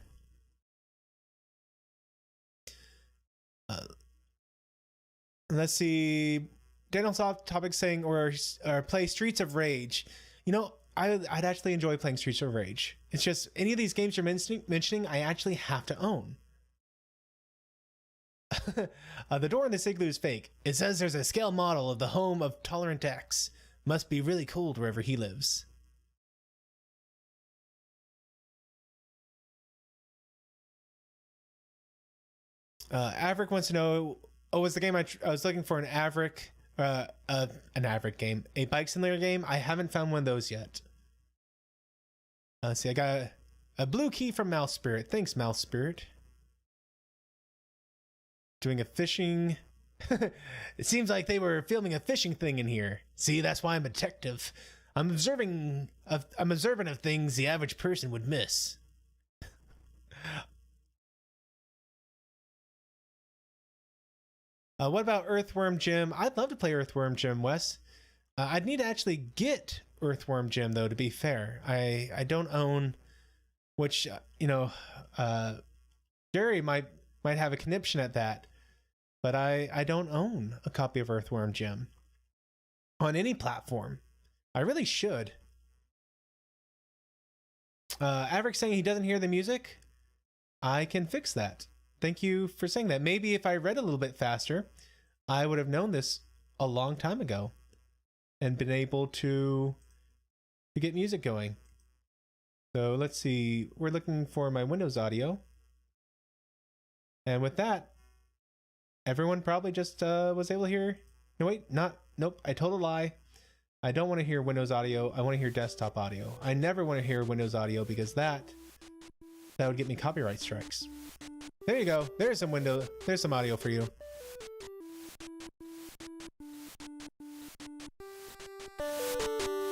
Let's see. Daniel's Hot Topic saying, or play Streets of Rage. You know, I'd actually enjoy playing Streets of Rage. It's just any of these games you're mentioning, I actually have to own. The door in this igloo is fake. It says there's a scale model of the home of Tolerant X. Must be really cold wherever he lives. Averick wants to know, oh, was the game I was looking for an Averick game, a bike simulator game? I haven't found one of those yet. Let's see, I got a blue key from Mouse Spirit. Thanks, Mouse Spirit. Doing a fishing. It seems like they were filming a fishing thing in here. See, that's why I'm a detective. I'm observant of things the average person would miss. What about Earthworm Jim? I'd love to play Earthworm Jim, Wes. I'd need to actually get Earthworm Jim, though, to be fair. I don't own, which, Jerry might have a conniption at that, but I don't own a copy of Earthworm Jim on any platform. I really should. Averick saying he doesn't hear the music. I can fix that. Thank you for saying that. Maybe if I read a little bit faster, I would have known this a long time ago and been able to get music going. So let's see. We're looking for my Windows audio. And with that, everyone probably just was able to hear. No, wait, nope, I told a lie. I don't want to hear Windows audio. I want to hear desktop audio. I never want to hear Windows audio because that would get me copyright strikes. There you go. There's some audio for you.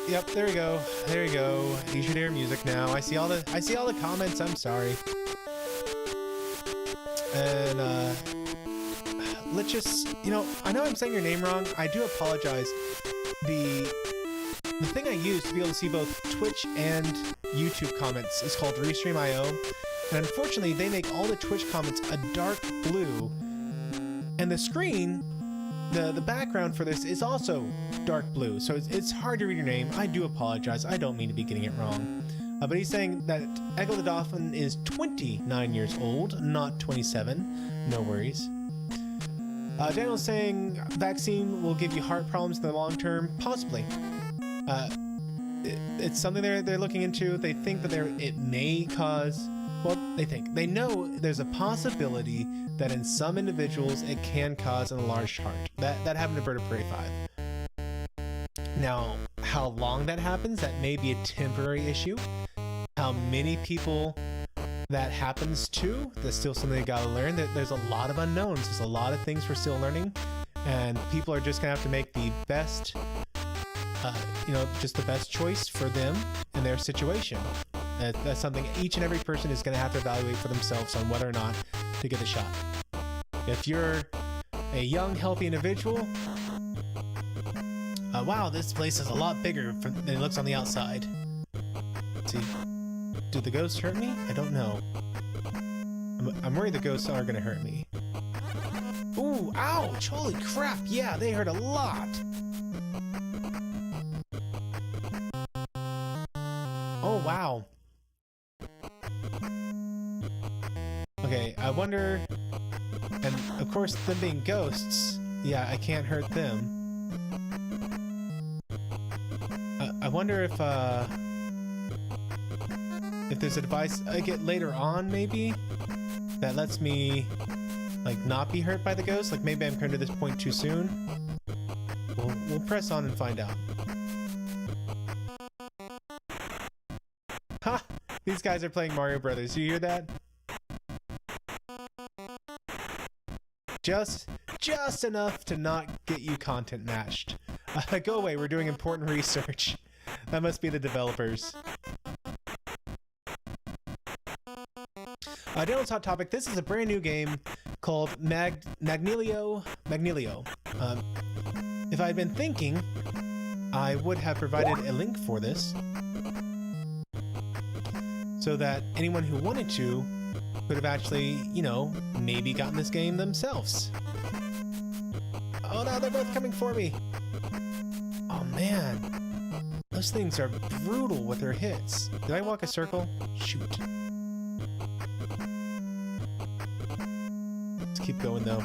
Yep, there we go. There you go. You should hear music now. I see all the comments. I'm sorry. And let's just, I know I'm saying your name wrong. I do apologize. The thing I use to be able to see both Twitch and YouTube comments is called Restream.io. And unfortunately, they make all the Twitch comments a dark blue. And the screen, the background for this is also dark blue. So it's hard to read your name. I do apologize. I don't mean to be getting it wrong. But he's saying that Ecco the Dolphin is 29 years old, not 27. No worries. Daniel's saying vaccine will give you heart problems in the long term. Possibly. It's something they're looking into. They think that it may cause... Well, they know there's a possibility that in some individuals it can cause an enlarged heart. That happened to Bird of Prey 5. Now, how long that happens, that may be a temporary issue. How many people that happens to, that's still something they gotta learn. There's a lot of unknowns. There's a lot of things we're still learning. And people are just gonna have to make the best, just the best choice for them and their situation. That's something each and every person is going to have to evaluate for themselves on whether or not to get the shot. If you're a young, healthy individual, wow, this place is a lot bigger than it looks on the outside. Let's see, do the ghosts hurt me? I don't know. I'm worried the ghosts are going to hurt me. Ooh, ouch! Holy crap! Yeah, they hurt a lot. Oh, wow. Okay, I wonder, and of course them being ghosts, yeah, I can't hurt them. I wonder if there's a device I get later on, maybe, that lets me, like, not be hurt by the ghost. Like, maybe I'm coming to this point too soon. We'll press on and find out. Ha! These guys are playing Mario Brothers. Do you hear that? Just enough to not get you content matched. Go away, we're doing important research. That must be the developers. Dylan's Hot Topic. This is a brand new game called Magnilo. If I had been thinking, I would have provided a link for this so that anyone who wanted to could have actually, maybe gotten this game themselves. Oh no, they're both coming for me. Oh man. Those things are brutal with their hits. Did I walk a circle? Shoot. Let's keep going though.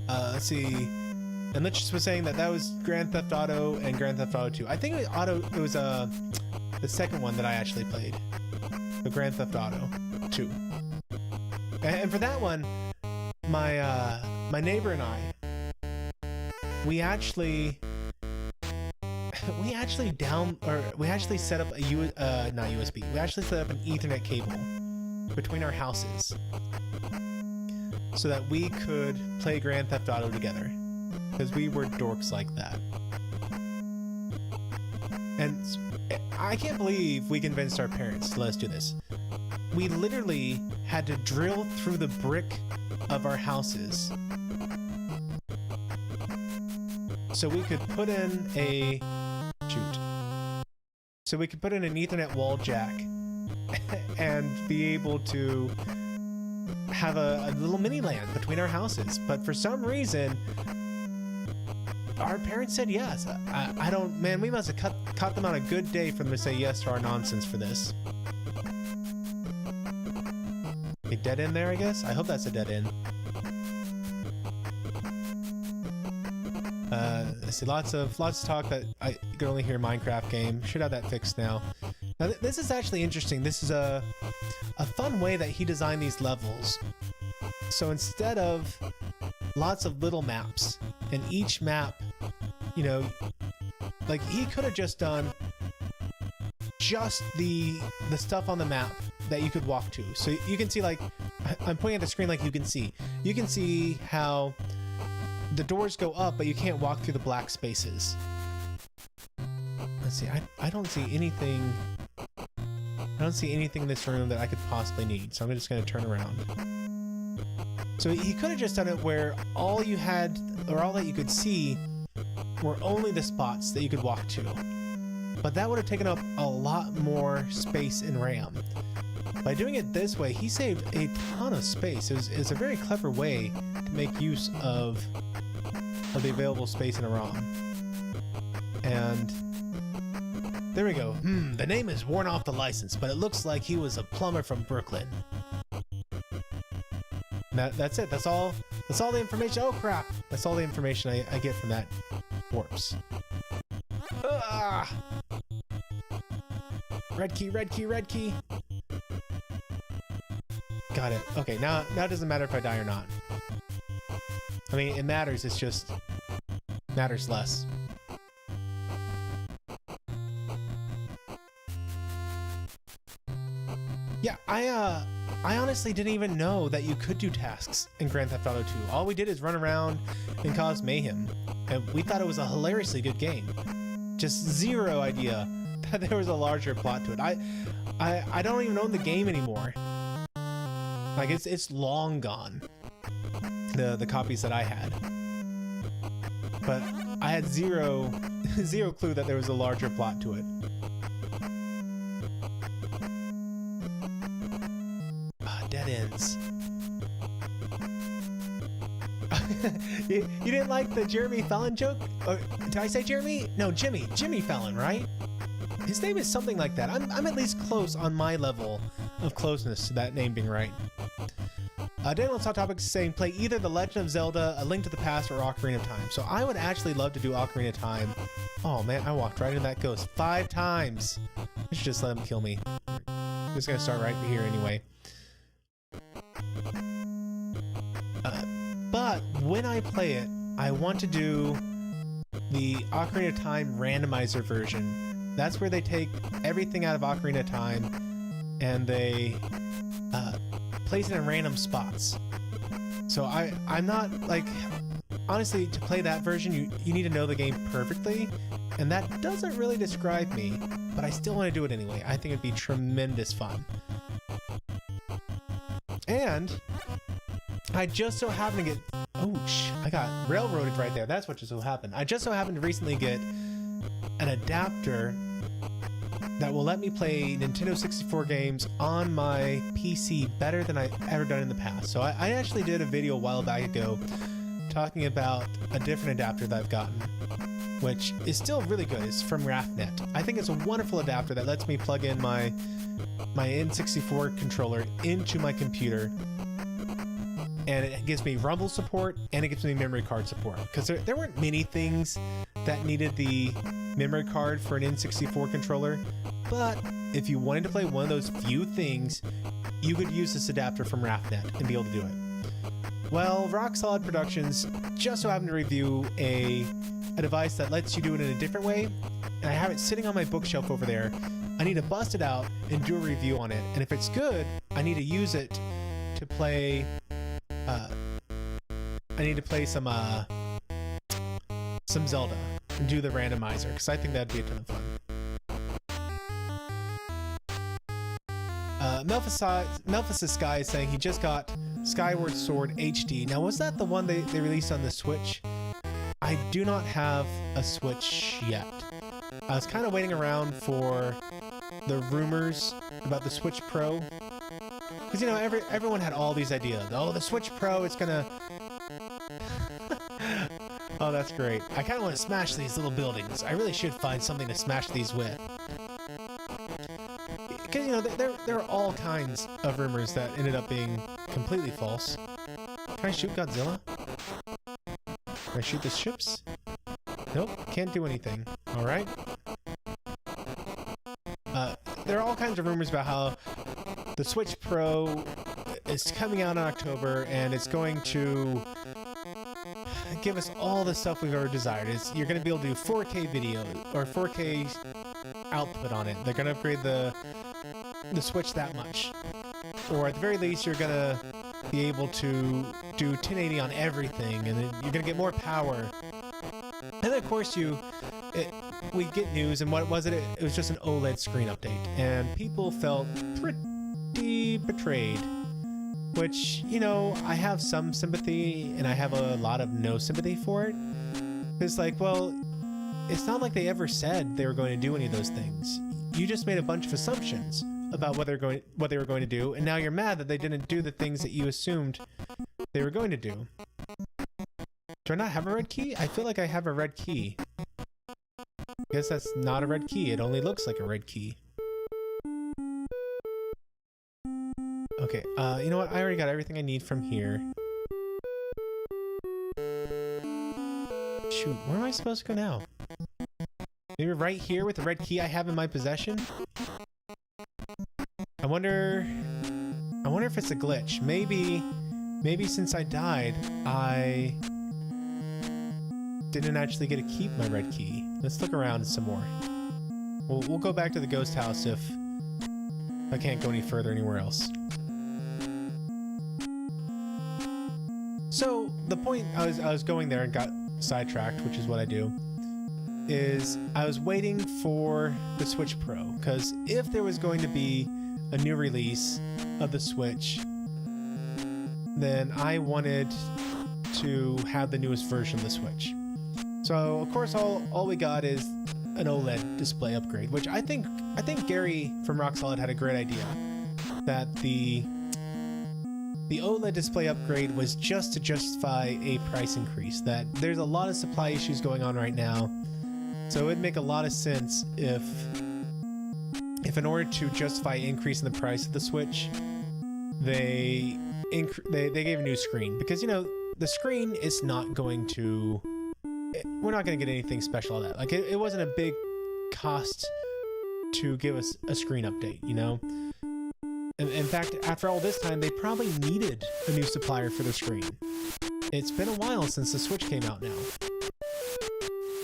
Let's see. And Lich was saying that was Grand Theft Auto and Grand Theft Auto 2. I think it was the second one that I actually played. The Grand Theft Auto 2. And for that one, my neighbor and I, we actually set up a not USB. We actually set up an Ethernet cable between our houses so that we could play Grand Theft Auto together, because we were dorks like that. And I can't believe we convinced our parents to let us do this. We literally had to drill through the brick of our houses so we could put in so we could put in an Ethernet wall jack and be able to have a little mini LAN between our houses. But for some reason, our parents said yes. I don't, man, we must have caught them on a good day for them to say yes to our nonsense for this. A dead end there, I guess? I hope that's a dead end. I see lots of talk that I could only hear Minecraft game. Should have that fixed now. Now this is actually interesting. This is a fun way that he designed these levels. So instead of lots of little maps, and each map, you know, like he could have just done just the stuff on the map that you could walk to. So you can see, like, I'm pointing at the screen like you can see how the doors go up, but you can't walk through the black spaces. Let's see, I don't see anything. I don't see anything in this room that I could possibly need, so I'm just going to turn around. So he could have just done it where all you had, or all that you could see, were only the spots that you could walk to. But that would have taken up a lot more space in RAM. By doing it this way, he saved a ton of space. It's a very clever way to make use of the available space in a ROM. And there we go. The name is worn off the license, but it looks like he was a plumber from Brooklyn. That's it. That's all the information. Oh crap! That's all the information I get from that corpse. Ah! Red key, red key, red key. Got it. Okay, now it doesn't matter if I die or not. I mean, it matters. It's just matters less. Yeah, I honestly didn't even know that you could do tasks in Grand Theft Auto 2. All we did is run around and cause mayhem, and we thought it was a hilariously good game. Just zero idea that there was a larger plot to it. I don't even own the game anymore. Like it's long gone. The copies that I had, but I had zero clue that there was a larger plot to it. Dead ends. You didn't like the Jeremy Fallon joke? Or, did I say Jeremy? No, Jimmy Fallon, right? His name is something like that. I'm at least close on my level of closeness to that name being right. Daniel's Hot Topic is saying play either The Legend of Zelda, A Link to the Past, or Ocarina of Time. So I would actually love to do Ocarina of Time. Oh man, I walked right into that ghost 5 times. I should just let him kill me. I'm just gonna start right here anyway. But when I play it, I want to do the Ocarina of Time randomizer version. That's where they take everything out of Ocarina of Time and they place it in random spots. So I'm not like, honestly, to play that version, you need to know the game perfectly, and that doesn't really describe me, but I still want to do it anyway. I think it'd be tremendous fun. And I just so happened to get, ouch, I got railroaded right there. That's what just so happened. I just so happened to recently get an adapter that will let me play Nintendo 64 games on my PC better than I've ever done in the past. So I actually did a video a while back ago talking about a different adapter that I've gotten. which is still really good. It's from RAFnet. I think it's a wonderful adapter that lets me plug in my N64 controller into my computer, and it gives me rumble support and it gives me memory card support, because there weren't many things that needed the memory card for an N64 controller, but if you wanted to play one of those few things, you could use this adapter from RAFnet and be able to do it. Well, Rock Solid Productions just so happened to review a device that lets you do it in a different way, and I have it sitting on my bookshelf over there. I need to bust it out and do a review on it, and if it's good, I need to use it to play some Zelda and do the randomizer, because I think that'd be a ton of fun. Melphis' Sky is saying he just got Skyward Sword HD. Now, was that the one they released on the Switch? I do not have a Switch yet. I was kind of waiting around for the rumors about the Switch Pro, because, you know, everyone had all these ideas. Oh, the Switch Pro, it's gonna... Oh, that's great. I kind of want to smash these little buildings. I really should find something to smash these with. Because, you know, there are all kinds of rumors that ended up being completely false. Can I shoot Godzilla? Can I shoot the ships? Nope, can't do anything. Alright. There are all kinds of rumors about how the Switch Pro is coming out in October, and it's going to give us all the stuff we've ever desired. You're going to be able to do 4K video or 4K output on it. They're going to upgrade the Switch that much. Or at the very least, you're going to be able to do 1080 on everything, and then you're going to get more power. And then, of course, we get news, and what was it? It was just an OLED screen update, and people felt pretty betrayed. Which, you know, I have some sympathy, and I have a lot of no sympathy for it. It's like, well, it's not like they ever said they were going to do any of those things. You just made a bunch of assumptions about what they were going to do, and now you're mad that they didn't do the things that you assumed they were going to do. Do I not have a red key? I feel like I have a red key. I guess that's not a red key. It only looks like a red key. Okay, you know what? I already got everything I need from here. Shoot, where am I supposed to go now? Maybe right here with the red key I have in my possession? I wonder if it's a glitch. Maybe since I died, I didn't actually get to keep my red key. Let's look around some more. We'll go back to the ghost house if I can't go any further anywhere else. So the point I was going there and got sidetracked, which is what I do, is I was waiting for the Switch Pro, because if there was going to be a new release of the Switch, then I wanted to have the newest version of the Switch. So of course all we got is an OLED display upgrade, which I think Gary from Rock Solid had a great idea, that the OLED display upgrade was just to justify a price increase, that there's a lot of supply issues going on right now. So it'd make a lot of sense if in order to justify increasing the price of the Switch, they gave a new screen, because, you know, the screen is not going to, we're not going to get anything special on that. Like, it wasn't a big cost to give us a screen update, you know? In fact, after all this time, they probably needed a new supplier for the screen. It's been a while since the Switch came out now.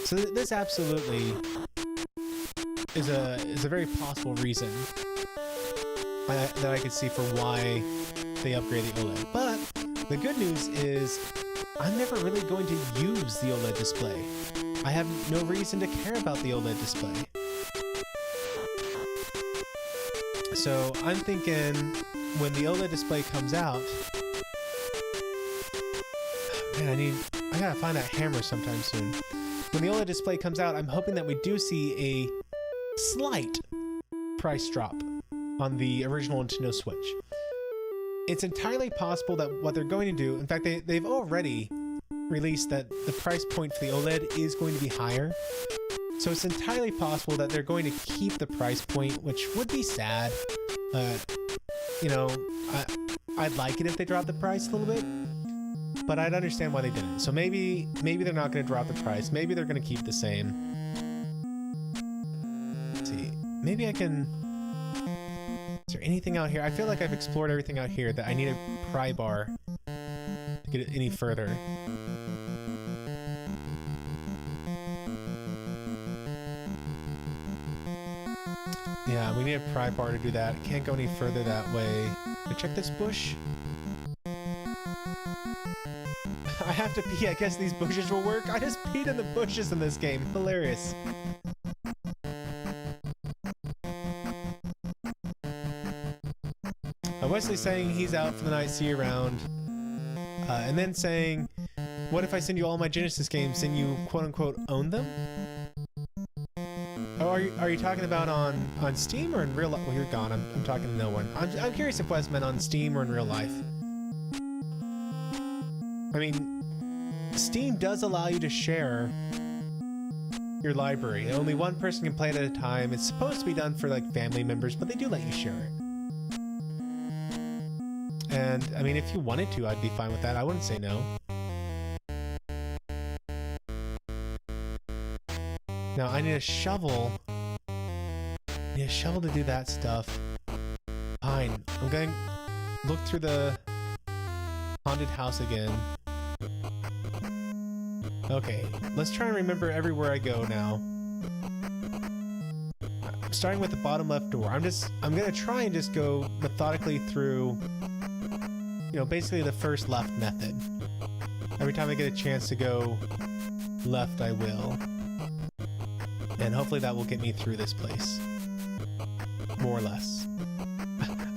So this absolutely is a very possible reason that I could see for why they upgraded the OLED. But the good news is I'm never really going to use the OLED display. I have no reason to care about the OLED display. So I'm thinking when the OLED display comes out, man, I gotta find that hammer sometime soon. When the OLED display comes out, I'm hoping that we do see a slight price drop on the original Nintendo Switch. It's entirely possible that what they're going to do, in fact, they've already release that the price point for the OLED is going to be higher. So it's entirely possible that they're going to keep the price point, which would be sad. You know, I'd like it if they dropped the price a little bit, but I'd understand why they didn't. So maybe they're not going to drop the price. Maybe they're going to keep the same. Let's see. Maybe I can... Is there anything out here? I feel like I've explored everything out here that I need a pry bar to get it any further. Yeah, we need a pry bar to do that. Can't go any further that way. Can I check this bush? I have to pee. I guess these bushes will work. I just peed in the bushes in this game. Hilarious. Wesley saying he's out for the night, see you around. And then saying, what if I send you all my Genesis games and you quote-unquote own them? Oh, are you talking about on Steam or in real life? Well, you're gone. I'm talking to no one. I'm curious if Wes meant on Steam or in real life. I mean, Steam does allow you to share your library. Only one person can play it at a time. It's supposed to be done for like family members, but they do let you share it. And I mean, if you wanted to, I'd be fine with that. I wouldn't say no. Now I need a shovel. I need a shovel to do that stuff. Fine. I'm going to look through the haunted house again. Okay, let's try and remember everywhere I go now. I'm starting with the bottom left door. I'm gonna try and just go methodically through, you know, basically the first left method. Every time I get a chance to go left, I will. And hopefully that will get me through this place. More or less.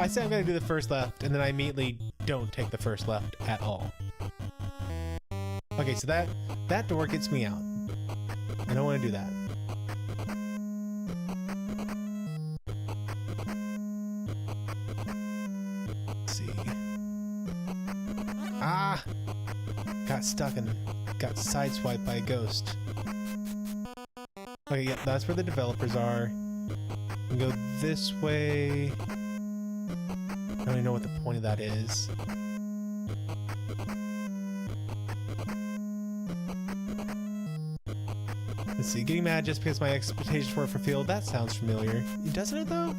I say I'm gonna do the first left, and then I immediately don't take the first left at all. Okay, so that door gets me out. I don't want to do that. Let's see. Ah! Got stuck and got sideswiped by a ghost. Okay, yeah, that's where the developers are. We can go this way. I don't even know what the point of that is. Let's see, getting mad just because my expectations weren't fulfilled. That sounds familiar. Doesn't it though?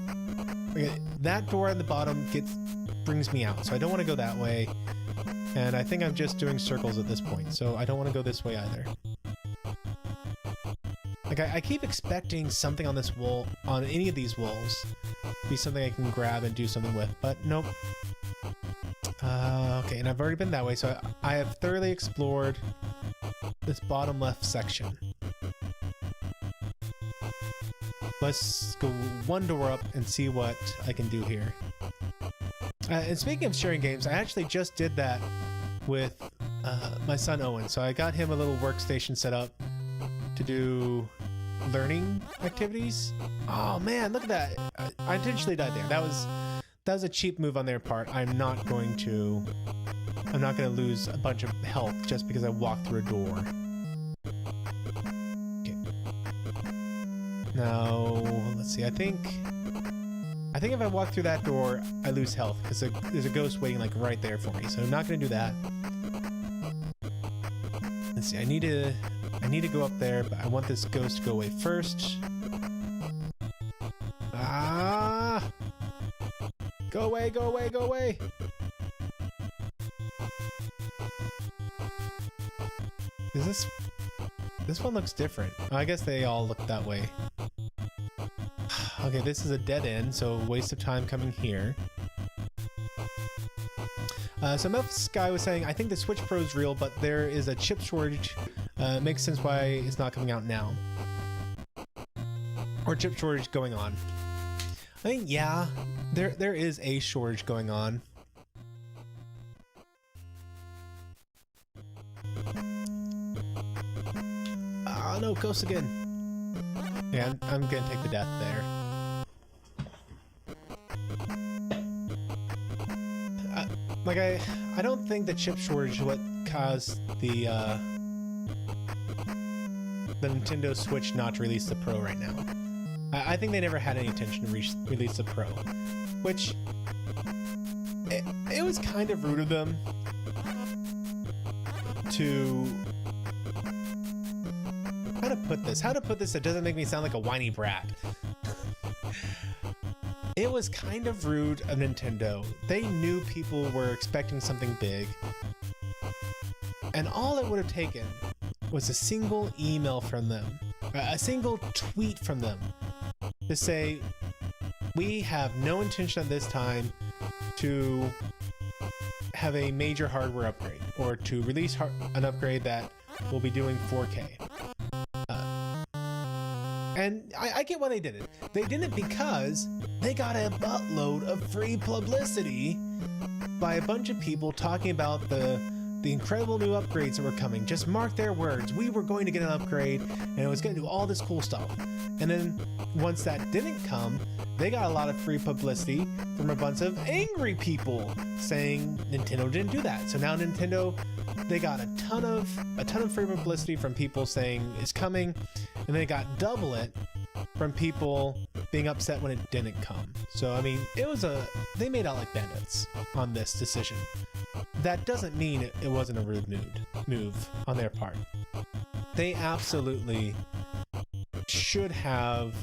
Okay, that door at the bottom brings me out, so I don't want to go that way. And I think I'm just doing circles at this point, so I don't want to go this way either. Like I keep expecting something on this wall, on any of these walls, to be something I can grab and do something with, but nope. Okay, and I've already been that way, so I have thoroughly explored this bottom left section. Let's go one door up and see what I can do here. And speaking of sharing games, I actually just did that with my son Owen. So I got him a little workstation set up to do learning activities. Oh man, look at that. I intentionally died there. That was a cheap move on their part. I'm not going to lose a bunch of health just because I walked through a door. Now, let's see, I think if I walk through that door, I lose health, because there's a ghost waiting, like, right there for me, so I'm not going to do that. Let's see, I need to go up there, but I want this ghost to go away first. Ah! Go away, go away, go away! This one looks different. I guess they all look that way. Okay, this is a dead end, so waste of time coming here. So Memphis Sky was saying, I think the Switch Pro is real, but there is a chip shortage. Makes sense why it's not coming out now. Or chip shortage going on. I mean, yeah, there is a shortage going on. Oh no, ghost again. Yeah, I'm gonna take the death there. Like I don't think the chip shortage is what caused the Nintendo Switch not to release the Pro right now. I think they never had any intention to release the Pro, which it was kind of rude of them to how to put this that doesn't make me sound like a whiny brat. It was kind of rude of Nintendo. They knew people were expecting something big, and all it would have taken was a single email from them, a single tweet from them to say, we have no intention at this time to have a major hardware upgrade or to release an upgrade that will be doing 4K. And I get why they did it. They did it because they got a buttload of free publicity by a bunch of people talking about the incredible new upgrades that were coming. Just mark their words. We were going to get an upgrade and it was going to do all this cool stuff. And then once that didn't come, they got a lot of free publicity from a bunch of angry people saying Nintendo didn't do that. So now Nintendo, they got a ton of free publicity from people saying it's coming, and they got double it from people being upset when it didn't come. So I mean, they made out like bandits on this decision. That doesn't mean it wasn't a rude move on their part. They absolutely should have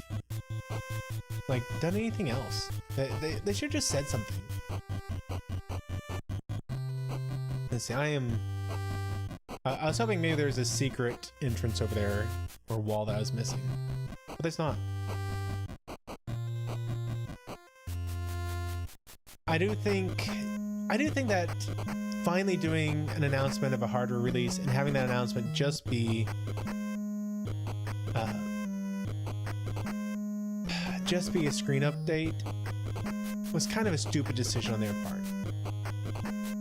done anything else. They should have just said something. Let's see, I was hoping maybe there's a secret entrance over there or wall that I was missing, but there's not. I do think that finally doing an announcement of a hardware release and having that announcement just be a screen update was kind of a stupid decision on their part.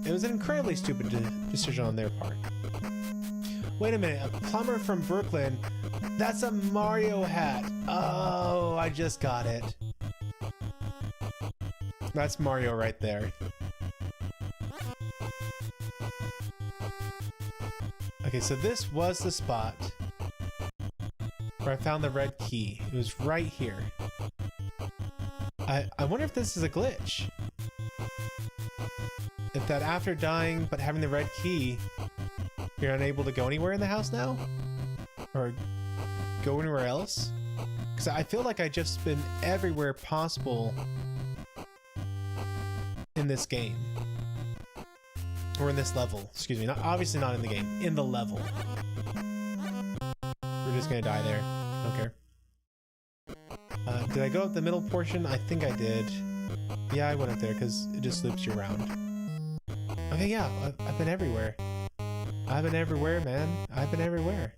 It was an incredibly stupid decision on their part. Wait a minute, a plumber from Brooklyn? That's a Mario hat. Oh, I just got it. That's Mario right there. Okay, so this was the spot where I found the red key. It was right here. I wonder if this is a glitch. If that after dying but having the red key, you're unable to go anywhere in the house now? Or go anywhere else? Because I feel like I've just been everywhere possible in this game. Or in this level. Excuse me. Obviously not in the game. In the level. We're just gonna die there. Don't care. Did I go up the middle portion? I think I did. Yeah, I went up there because it just loops you around. Okay, yeah. I've been everywhere. I've been everywhere, man. I've been everywhere.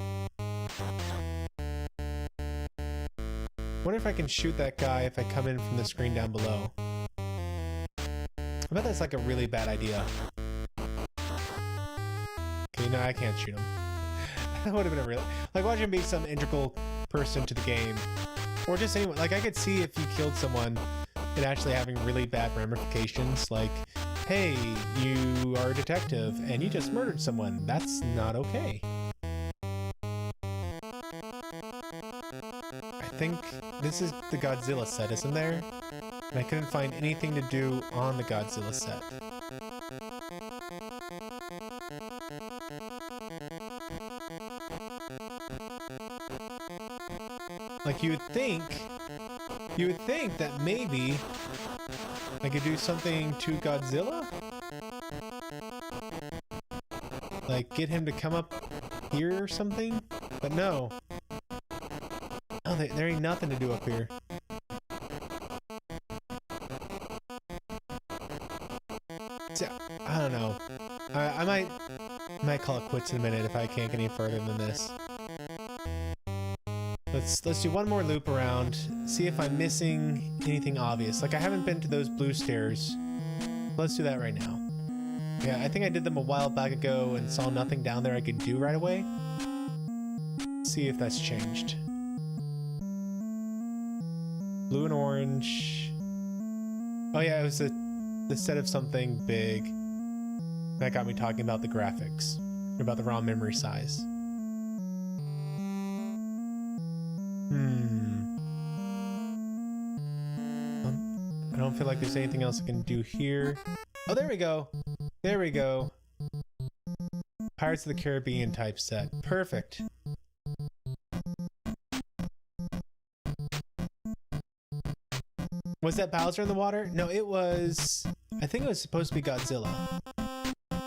Wonder if I can shoot that guy if I come in from the screen down below. I bet that's like a really bad idea. Okay, no, I can't shoot him. That would have been a real... Like, watch him be some integral person to the game. Or just anyone. Like, I could see if you killed someone, it actually having really bad ramifications. Like, hey, you are a detective and you just murdered someone. That's not okay. I think this is the Godzilla set, isn't there? And I couldn't find anything to do on the Godzilla set. Like, you would think that maybe I could do something to Godzilla? Like, get him to come up here or something? But no. Oh, there ain't nothing to do up here. So, I don't know. I might call it quits in a minute if I can't get any further than this. Let's do one more loop around, see if I'm missing anything obvious. Like, I haven't been to those blue stairs. Let's do that right now. Yeah, I think I did them a while back ago and saw nothing down there I could do right away. See if that's changed. Blue and orange. Oh yeah, it was the set of something big. That got me talking about the graphics. about the raw memory size. I don't feel like there's anything else I can do here. Oh, there we go. There we go. Pirates of the Caribbean type set. Perfect. Was that Bowser in the water? No, it was... I think it was supposed to be Godzilla. I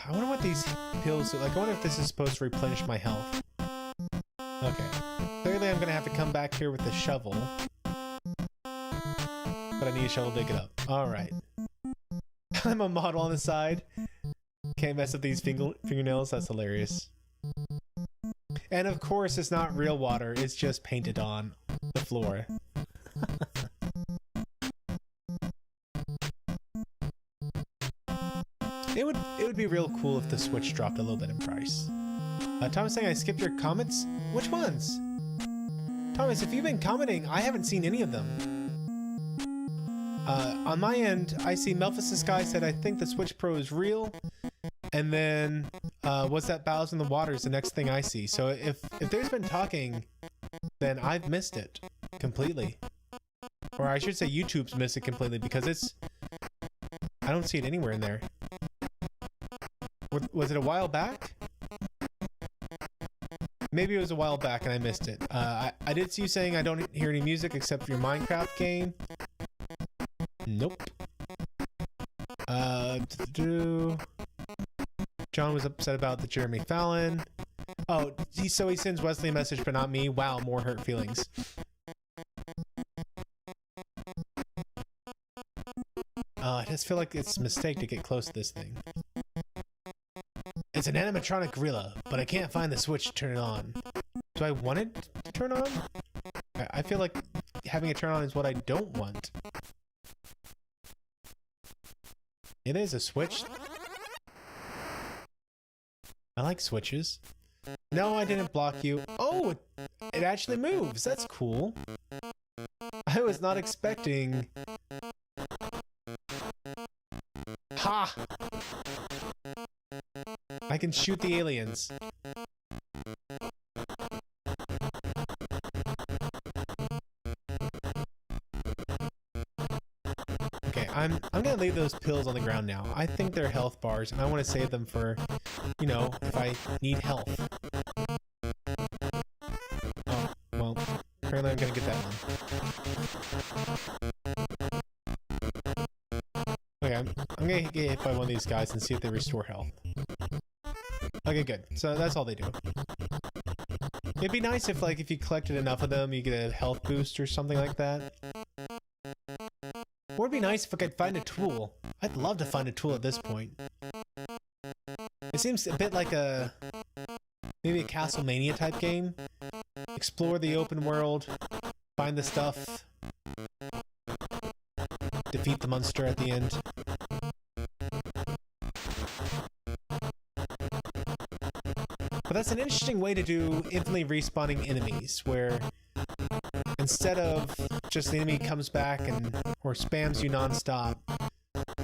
wonder what these pills do. Like, I wonder if this is supposed to replenish my health. Okay. Clearly I'm gonna have to come back here with a shovel. But I need a shovel to dig it up. Alright. I'm a model on the side. Can't mess up these fingernails. That's hilarious. And of course, it's not real water. It's just painted on the floor. It would be real cool if the Switch dropped a little bit in price. Thomas saying I skipped your comments? Which ones? Thomas, if you've been commenting, I haven't seen any of them. On my end, I see Melphus the Sky said, I think the Switch Pro is real. And then, what's that Bowser in the water is the next thing I see. So if there's been talking, then I've missed it completely. Or I should say YouTube's missed it completely because I don't see it anywhere in there. Was it a while back? Maybe it was a while back and I missed it. I did see you saying I don't hear any music except for your Minecraft game. Nope. John was upset about the Jeremy Fallon. Oh, so he sends Wesley a message, but not me. Wow, more hurt feelings. I just feel like it's a mistake to get close to this thing. It's an animatronic gorilla, but I can't find the switch to turn it on. Do I want it to turn on? I feel like having it turn on is what I don't want. It is a switch. I like switches. No, I didn't block you. Oh, it actually moves. That's cool. I was not expecting... Ha! I can shoot the aliens. Okay, I'm gonna leave those pills on the ground now. I think they're health bars, and I want to save them for, you know, if I need health. Oh, well, apparently I'm gonna get that one. Okay, I'm gonna get hit by one of these guys and see if they restore health. Okay, good. So that's all they do. It'd be nice if, like, if you collected enough of them, you get a health boost or something like that. Or it'd be nice if I could find a tool. I'd love to find a tool at this point. It seems a bit like maybe a Castlevania type game. Explore the open world, find the stuff, defeat the monster at the end. But that's an interesting way to do infinitely respawning enemies, where instead of just the enemy comes back or spams you non-stop,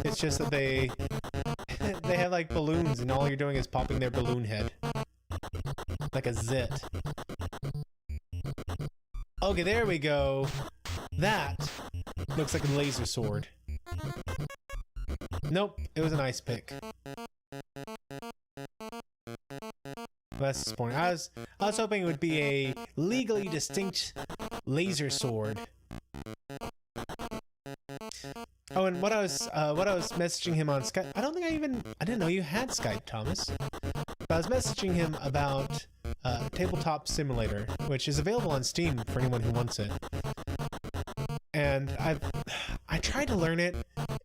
it's just that they have like balloons and all you're doing is popping their balloon head. Like a zit. Okay, there we go. That looks like a laser sword. Nope, it was an ice pick. That's disappointing. I was hoping it would be a legally distinct laser sword. Oh, and what I was messaging him on Skype. I didn't know you had Skype, Thomas. But I was messaging him about Tabletop Simulator, which is available on Steam for anyone who wants it. And I tried to learn it.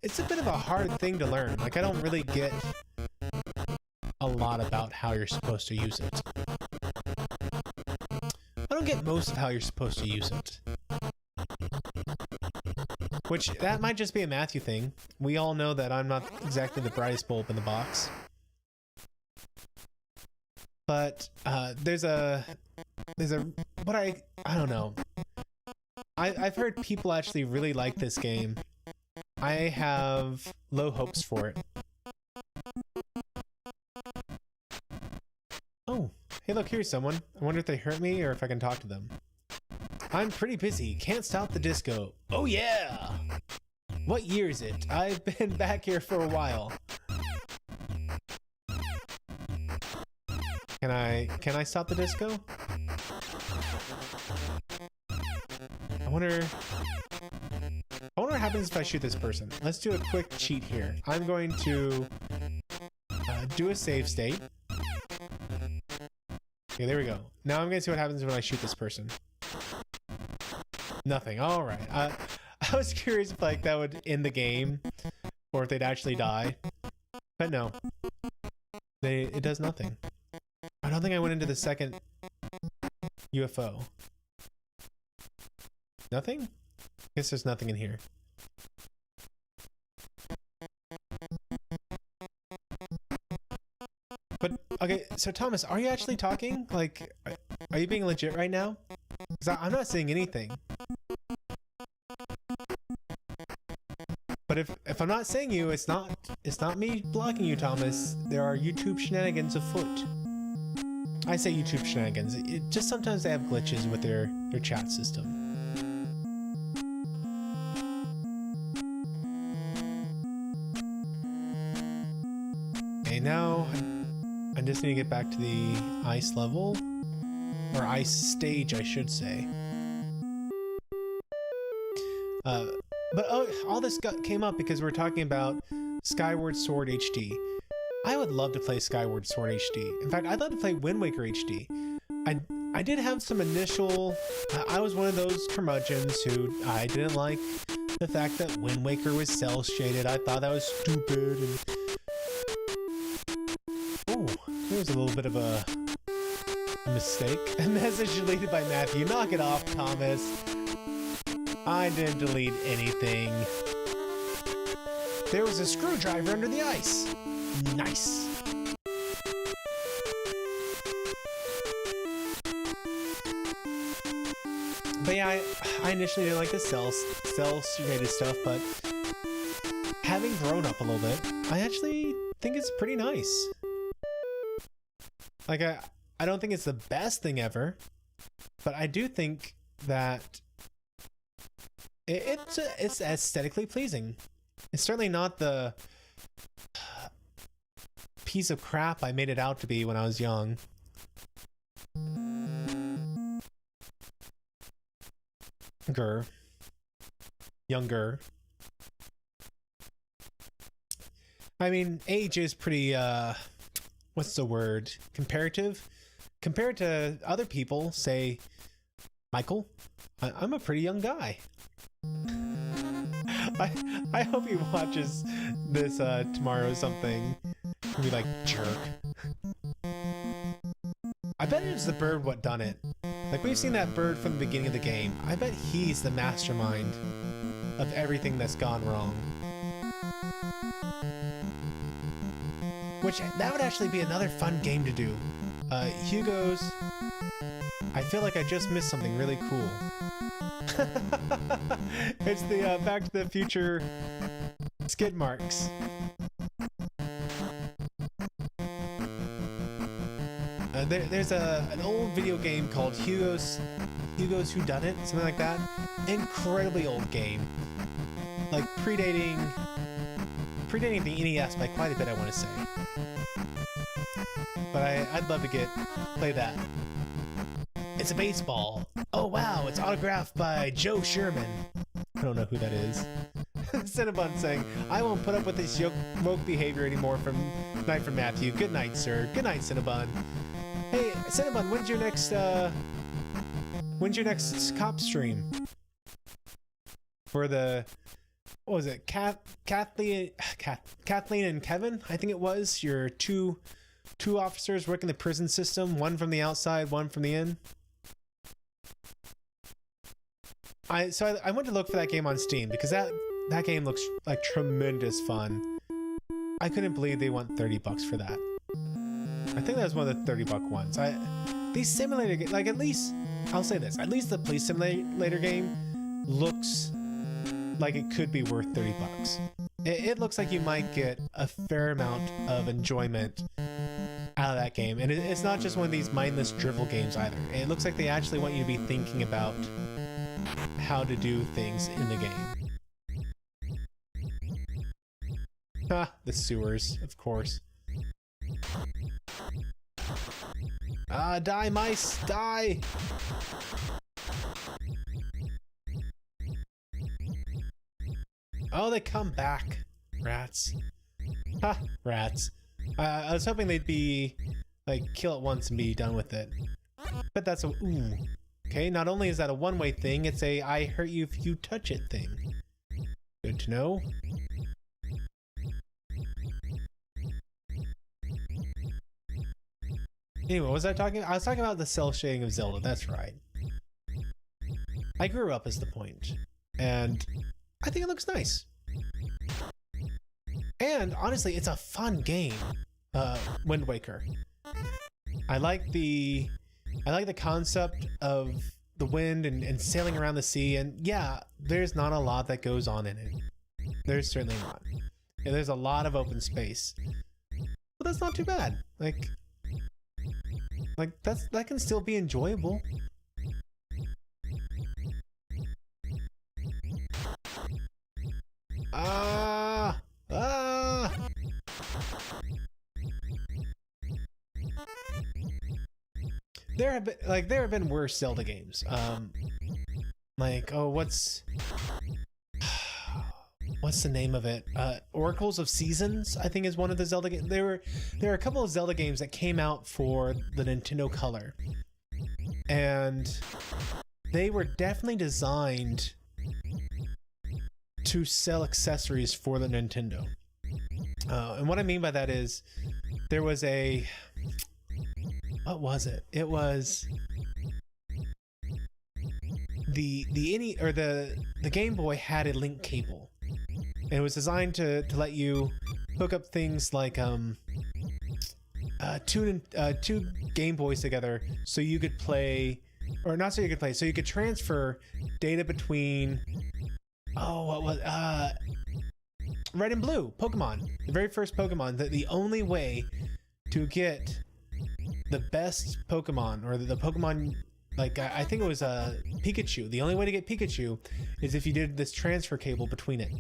It's a bit of a hard thing to learn. Like, I don't really get a lot about how you're supposed to use it. I don't get most of how you're supposed to use it. Which, that might just be a Matthew thing. We all know that I'm not exactly the brightest bulb in the box. But, there's a, what I don't know. I've heard people actually really like this game. I have low hopes for it. Oh, hey look, here's someone. I wonder if they hurt me or if I can talk to them. I'm pretty busy. Can't stop the disco. Oh yeah! What year is it? I've been back here for a while. Can I stop the disco? I wonder what happens if I shoot this person. Let's do a quick cheat here. I'm going to do a save state. Okay, there we go. Now I'm gonna see what happens when I shoot this person. Nothing. All right. I was curious if like that would end the game, or if they'd actually die, but no. It does nothing. I don't think I went into the second UFO. Nothing? Guess there's nothing in here. But okay, so Thomas, are you actually talking? Like, are you being legit right now? Because I'm not saying anything. But if I'm not saying you, it's not me blocking you, Thomas. There are YouTube shenanigans afoot. I say YouTube shenanigans. It just sometimes they have glitches with their chat system. Okay, now I just need to get back to the ice level. Or ice stage, I should say. But oh, all this came up because we're talking about Skyward Sword HD. I would love to play Skyward Sword HD. In fact, I'd love to play Wind Waker HD. I did have some initial... I was one of those curmudgeons who I didn't like the fact that Wind Waker was cel-shaded. I thought that was stupid. And... oh, there was a little bit of a mistake. A message deleted by Matthew. Knock it off, Thomas. I didn't delete anything. There was a screwdriver under the ice. Nice. But yeah, I initially didn't like the cel-shaded stuff, but having grown up a little bit, I actually think it's pretty nice. Like, I don't think it's the best thing ever, but I do think that it's aesthetically pleasing. It's certainly not the piece of crap I made it out to be when I was young. Younger. I mean, age is pretty, what's the word? Comparative? Compared to other people, say, Michael, I'm a pretty young guy. I hope he watches this tomorrow or something. He'll be like, jerk. I bet it was the bird what done it. Like, we've seen that bird from the beginning of the game. I bet he's the mastermind of everything that's gone wrong. Which, that would actually be another fun game to do. Hugo's... I feel like I just missed something really cool. It's the Back to the Future skid marks. There's an old video game called Hugo's Whodunit, something like that. Incredibly old game, like predating the NES by quite a bit, I want to say. But I'd love to play that. It's a baseball. Oh wow, it's autographed by Joe Sherman. I don't know who that is. Cinnabon saying, I won't put up with this woke behavior anymore from Matthew. Good night, sir. Good night, Cinnabon. Hey, Cinnabon, when's your next cop stream? For the, what was it? Kathleen and Kevin, I think it was. Your two officers working the prison system, one from the outside, one from the in. I went to look for that game on Steam because that game looks like tremendous fun. I couldn't believe they want $30 for that. I think that was one of the $30 ones. These simulator like, at least I'll say this, at least the police simulator game looks like it could be worth $30. It looks like you might get a fair amount of enjoyment out of that game. And it's not just one of these mindless drivel games either. It looks like they actually want you to be thinking about how to do things in the game. Ah, the sewers, of course. Ah, die, mice, die! Oh, they come back. Rats. Ha, rats. I was hoping they'd be, like, kill it once and be done with it. But that's a, ooh. Okay, not only is that a one-way thing, it's a I hurt you if you touch it thing. Good to know. Anyway, what was I talking about? I was talking about the cell shading of Zelda, that's right. I grew up is the point. And I think it looks nice. And honestly, it's a fun game, Wind Waker. I like the concept of the wind and sailing around the sea, and yeah, there's not a lot that goes on in it. There's certainly not. And there's a lot of open space. But that's not too bad. Like that can still be enjoyable. There have been worse Zelda games. Like, oh, what's the name of it? Oracles of Seasons, I think, is one of the Zelda games. There are a couple of Zelda games that came out for the Nintendo Color, and they were definitely designed to sell accessories for the Nintendo. And what I mean by that is there was a, what was it? It was the Game Boy had a link cable. And it was designed to let you hook up things like two Game Boys together so you could play, or not so you could play, so you could transfer data between, Red and Blue, Pokemon. The very first Pokemon, the only way to get the best Pokemon, or the Pokemon, like I think it was Pikachu. The only way to get Pikachu is if you did this transfer cable between it.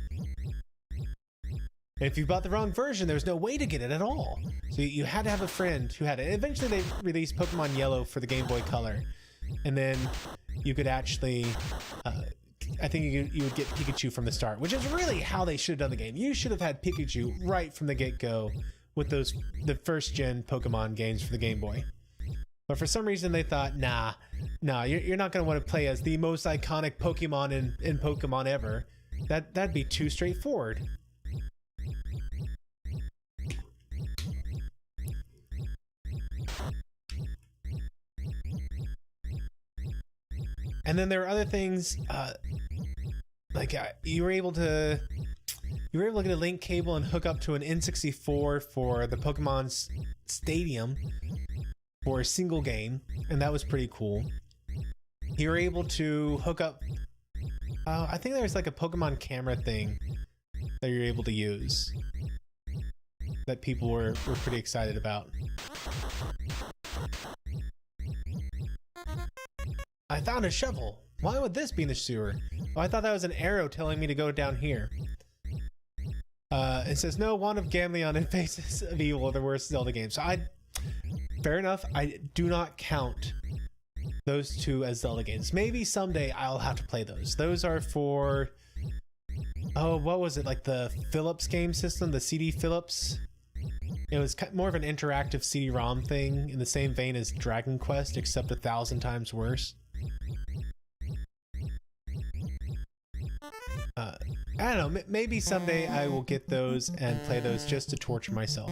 And if you bought the wrong version, there's no way to get it at all. So you had to have a friend who had it. And eventually they released Pokemon Yellow for the Game Boy Color. And then you could actually, I think you would get Pikachu from the start, which is really how they should have done the game. You should have had Pikachu right from the get-go with the first gen Pokemon games for the Game Boy. But for some reason they thought, nah, you're not going to want to play as the most iconic Pokemon in Pokemon ever. That'd be too straightforward. And then there are other things, like you were able to get a link cable and hook up to an N64 for the Pokemon Stadium for a single game, and that was pretty cool. You were able to hook up, I think there was like a Pokemon camera thing that you're able to use that people were pretty excited about. I found a shovel. Why would this be in the sewer? Oh, I thought that was an arrow telling me to go down here. It says, no, Wand of Gamleon and Faces of Evil are the worst Zelda games. So fair enough, I do not count those two as Zelda games. Maybe someday I'll have to play those. Those are for, oh, what was it? Like the Philips game system, the CD Philips? It was more of an interactive CD-ROM thing in the same vein as Dragon Quest, except 1,000 times worse. I don't know, maybe someday I will get those and play those just to torture myself.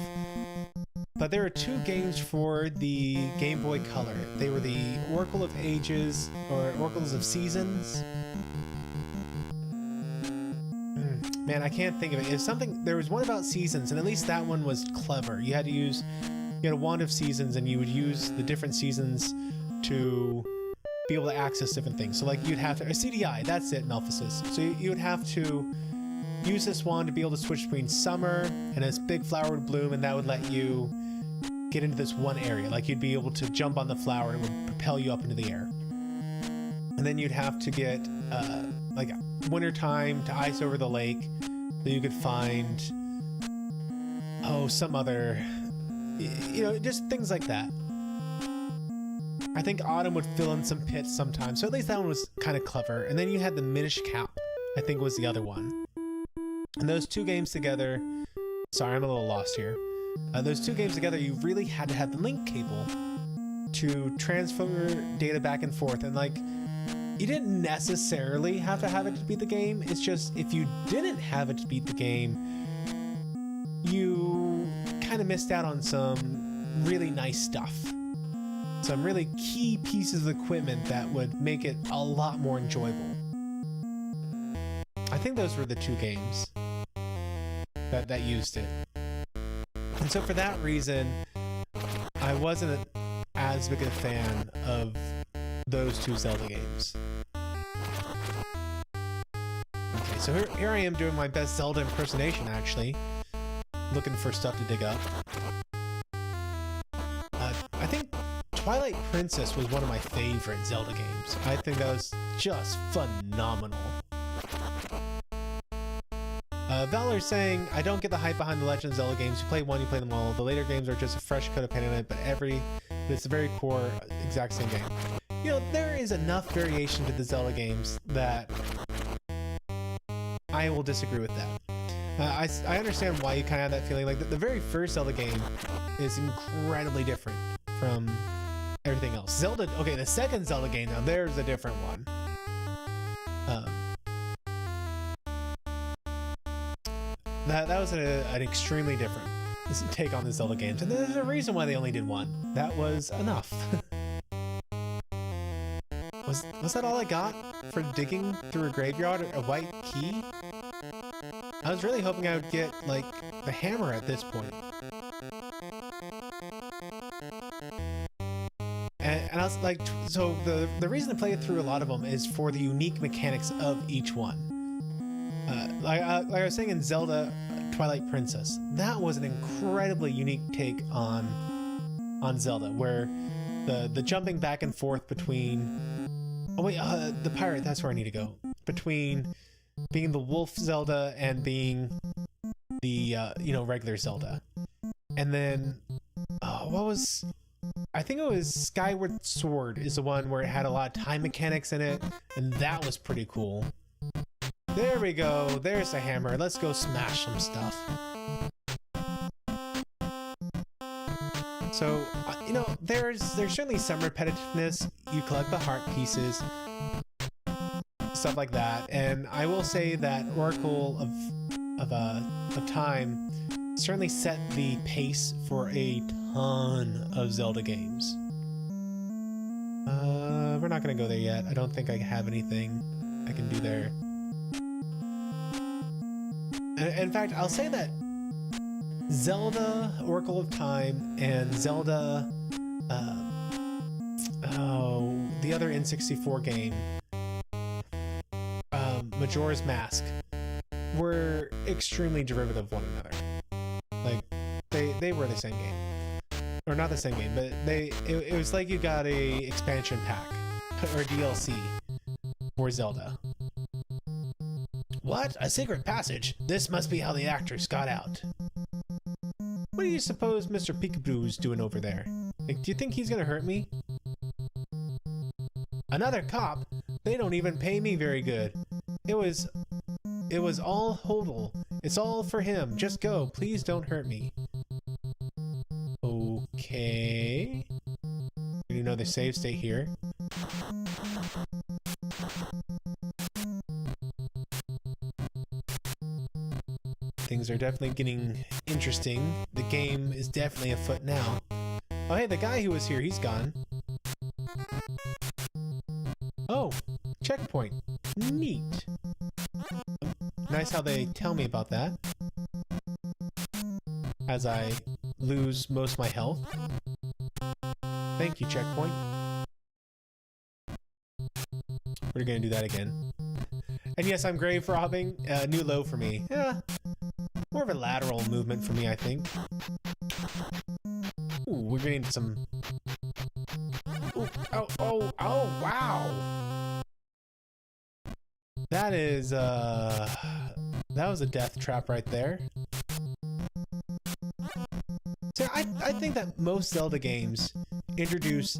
But there are two games for the Game Boy Color. They were the Oracle of Ages, or Oracles of Seasons. Man, I can't think of it. It's something, there was one about seasons, and at least that one was clever. You had a Wand of Seasons, and you would use the different seasons to be able to access different things. So like you'd have to, or CDI, that's it in Alphasis. So you would have to use this wand to be able to switch between summer and this big flower would bloom, and that would let you get into this one area. Like you'd be able to jump on the flower and it would propel you up into the air. And then you'd have to get like wintertime to ice over the lake so you could find some other, just things like that. I think autumn would fill in some pits sometimes, so at least that one was kind of clever. And then you had the Minish Cap, I think was the other one. And those two games together, sorry, I'm a little lost here. Those two games together, you really had to have the link cable to transfer data back and forth. And like, you didn't necessarily have to have it to beat the game. It's just, if you didn't have it to beat the game, you kind of missed out on some really nice stuff. Some really key pieces of equipment that would make it a lot more enjoyable. I think those were the two games that used it. And so for that reason, I wasn't as big a fan of those two Zelda games. Okay, so here I am doing my best Zelda impersonation, actually. Looking for stuff to dig up. I think Twilight Princess was one of my favorite Zelda games. I think that was just phenomenal. Valor's saying, I don't get the hype behind the Legend of Zelda games. You play one, you play them all. The later games are just a fresh coat of paint on it, but it's the very core, exact same game. There is enough variation to the Zelda games that I will disagree with that. I understand why you kind of have that feeling. Like the very first Zelda game is incredibly different from everything else. The second Zelda game, now there's a different one. That was an extremely different take on the Zelda games, and there's a reason why they only did one. That was enough. Was that all I got for digging through a graveyard? A white key? I was really hoping I would get, like, the hammer at this point. And I was like, so the reason to play it through a lot of them is for the unique mechanics of each one. Like I was saying in Zelda Twilight Princess, that was an incredibly unique take on Zelda, where the jumping back and forth between the pirate, that's where I need to go, between being the wolf Zelda and being the regular Zelda. And then I think it was Skyward Sword is the one where it had a lot of time mechanics in it, and that was pretty cool. There we go. There's the hammer. Let's go smash some stuff. So, there's certainly some repetitiveness. You collect the heart pieces, stuff like that. And I will say that Oracle of Time certainly set the pace for a ton of Zelda games. We're not going to go there yet. I don't think I have anything I can do there. In fact, I'll say that Zelda Oracle of Time and Zelda, the other N64 game, Majora's Mask, were extremely derivative of one another. Like, they were the same game. Or not the same game, but it was like you got a expansion pack, or DLC, for Zelda. What? A secret passage? This must be how the actors got out. What do you suppose Mr. Peekaboo's doing over there? Like, do you think he's gonna hurt me? Another cop? They don't even pay me very good. It was all Hodel. It's all for him. Just go. Please don't hurt me. Okay. You know the save state here. Things are definitely getting interesting. The game is definitely afoot now. Oh hey, the guy who was here, he's gone. Oh, checkpoint. Neat. Nice how they tell me about that. As I lose most of my health. Thank you, checkpoint. we're gonna do that again. And yes, I'm grave robbing. New low for me. Yeah, more of a lateral movement for me, I think. Ooh, we're getting some. Ooh, oh, wow! That is that was a death trap right there. So I think that most Zelda games introduce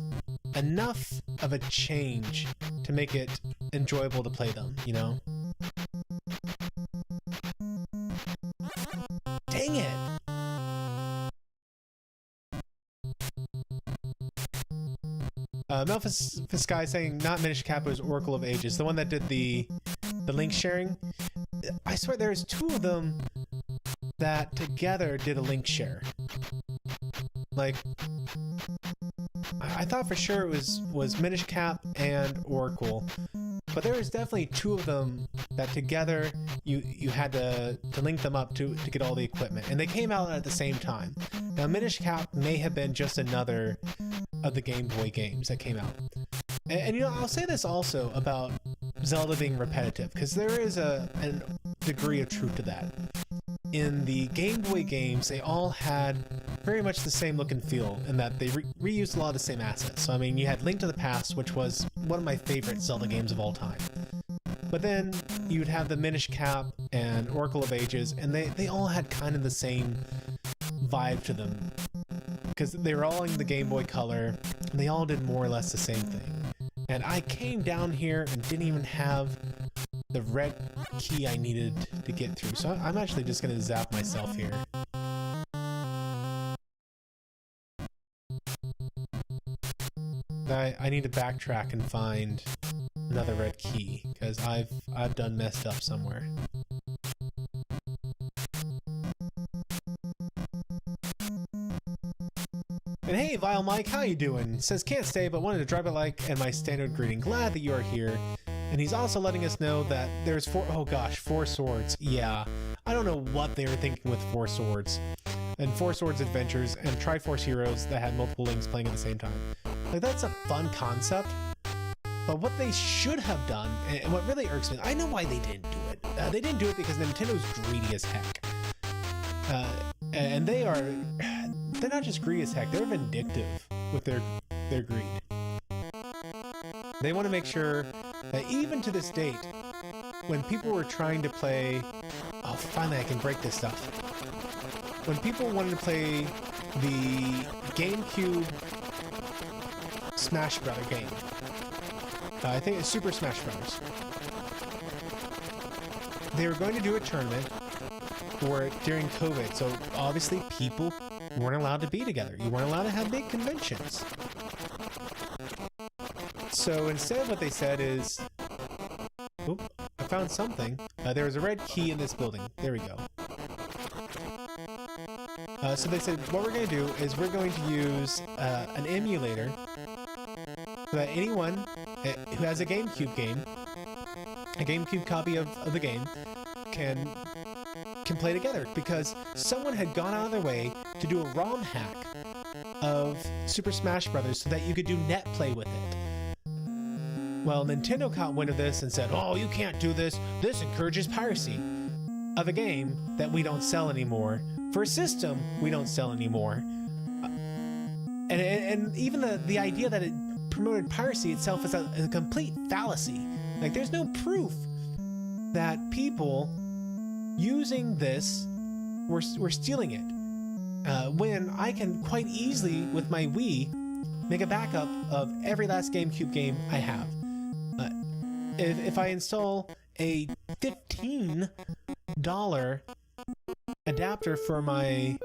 enough of a change to make it enjoyable to play them, you know? Dang it! Memphis Sky saying not Minish Cap, it was Oracle of Ages, the one that did the link sharing. I swear there's two of them that together did a link share. Like, I thought for sure it was Minish Cap and Oracle, but there was definitely two of them that together you had to link them up to get all the equipment, and they came out at the same time. Now Minish Cap may have been just another of the Game Boy games that came out, and you know, I'll say this also about Zelda being repetitive, because there is a degree of truth to that. In the Game Boy games, they all had very much the same look and feel in that they reused a lot of the same assets. So I mean, you had Link to the Past, which was one of my favorite Zelda games of all time. But then you'd have the Minish Cap and Oracle of Ages, and they all had kind of the same vibe to them, because they were all in the Game Boy Color, and they all did more or less the same thing. And I came down here and didn't even have the red key I needed to get through. So I'm actually just going to zap myself here. I need to backtrack and find another red key, because I've done messed up somewhere. And hey, Vile Mike, how you doing? Says can't stay, but wanted to drop a like and my standard greeting. Glad that you are here. And he's also letting us know that there's four swords. Yeah, I don't know what they were thinking with 4 swords. And 4 Swords Adventures and Triforce Heroes that had multiple links playing at the same time. Like, that's a fun concept. But what they should have done, and what really irks me, I know why they didn't do it. They didn't do it because Nintendo's greedy as heck. And they're not just greedy as heck, they're vindictive with their greed. They want to make sure that even to this date, when people were trying to play... Oh, finally I can break this stuff. When people wanted to play the GameCube Smash Brother game, I think it's Super Smash Brothers, they were going to do a tournament for it during COVID, so obviously people weren't allowed to be together. You weren't allowed to have big conventions. So instead what they said is, oop, I found something. There was a red key in this building. There we go. So they said, what we're going to do is we're going to use an emulator so that anyone who has a GameCube game, a GameCube copy of the game, can play together, because someone had gone out of their way to do a ROM hack of Super Smash Brothers so that you could do net play with it. Well, Nintendo caught wind of this and said, oh, you can't do this. This encourages piracy of a game that we don't sell anymore, for a system we don't sell anymore. And even the idea that it promoted piracy itself is a complete fallacy. Like, there's no proof that people using this were stealing it. When I can quite easily, with my Wii, make a backup of every last GameCube game I have. If I install a $15 adapter for my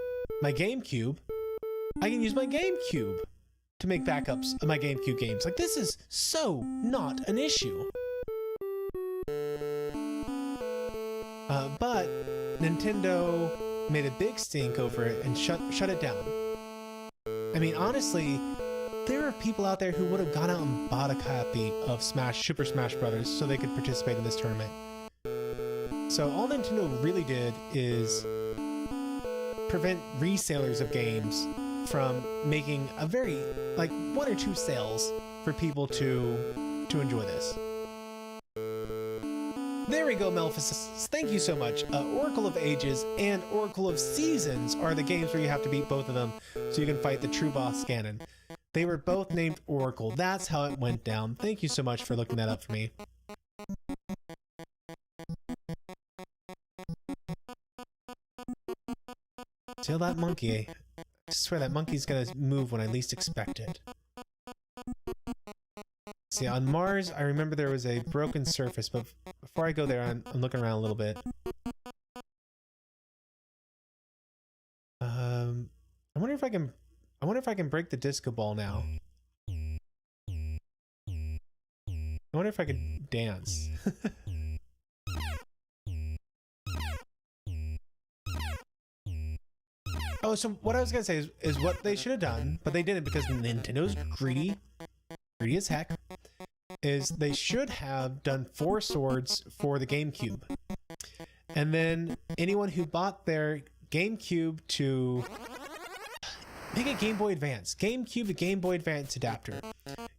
GameCube, I can use my GameCube to make backups of my GameCube games. Like, this is so not an issue. But Nintendo made a big stink over it and shut it down. I mean, honestly, there are people out there who would have gone out and bought a copy of Super Smash Brothers so they could participate in this tournament. So all Nintendo really did is prevent resellers of games from making a very, like, 1 or 2 sales for people to enjoy this. go, Maleficus. Thank you so much. Oracle of Ages and Oracle of Seasons are the games where you have to beat both of them so you can fight the true boss Ganon. They were both named Oracle. That's how it went down. Thank you so much for looking that up for me. Still that monkey. I swear that monkey's gonna move when I least expect it. See, on Mars, I remember there was a broken surface, but before I go there, I'm looking around a little bit. I wonder if I can break the disco ball now. I wonder if I could dance. Oh, so what I was gonna say is what they should have done, but they didn't because Nintendo's greedy as heck, is they should have done 4 swords for the GameCube. And then anyone who bought their GameCube to make a Game Boy Advance, GameCube to Game Boy Advance adapter,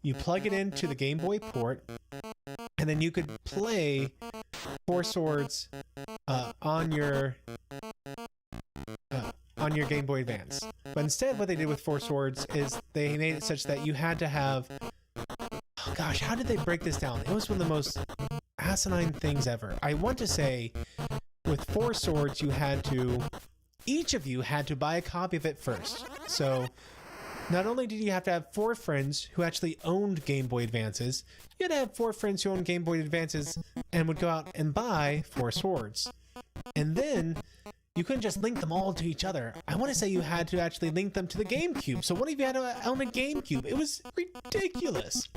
you plug it into the Game Boy port, and then you could play 4 swords on your Game Boy Advance. But instead, what they did with 4 swords is they made it such that you had to have... Oh gosh, how did they break this down? It was one of the most asinine things ever. I want to say, with 4 swords, each of you had to buy a copy of it first. So, not only did you have to have 4 friends who actually owned Game Boy Advances, you had to have 4 friends who owned Game Boy Advances and would go out and buy 4 swords. And then... you couldn't just link them all to each other. I want to say you had to actually link them to the GameCube. So one of you had to own a GameCube. It was ridiculous.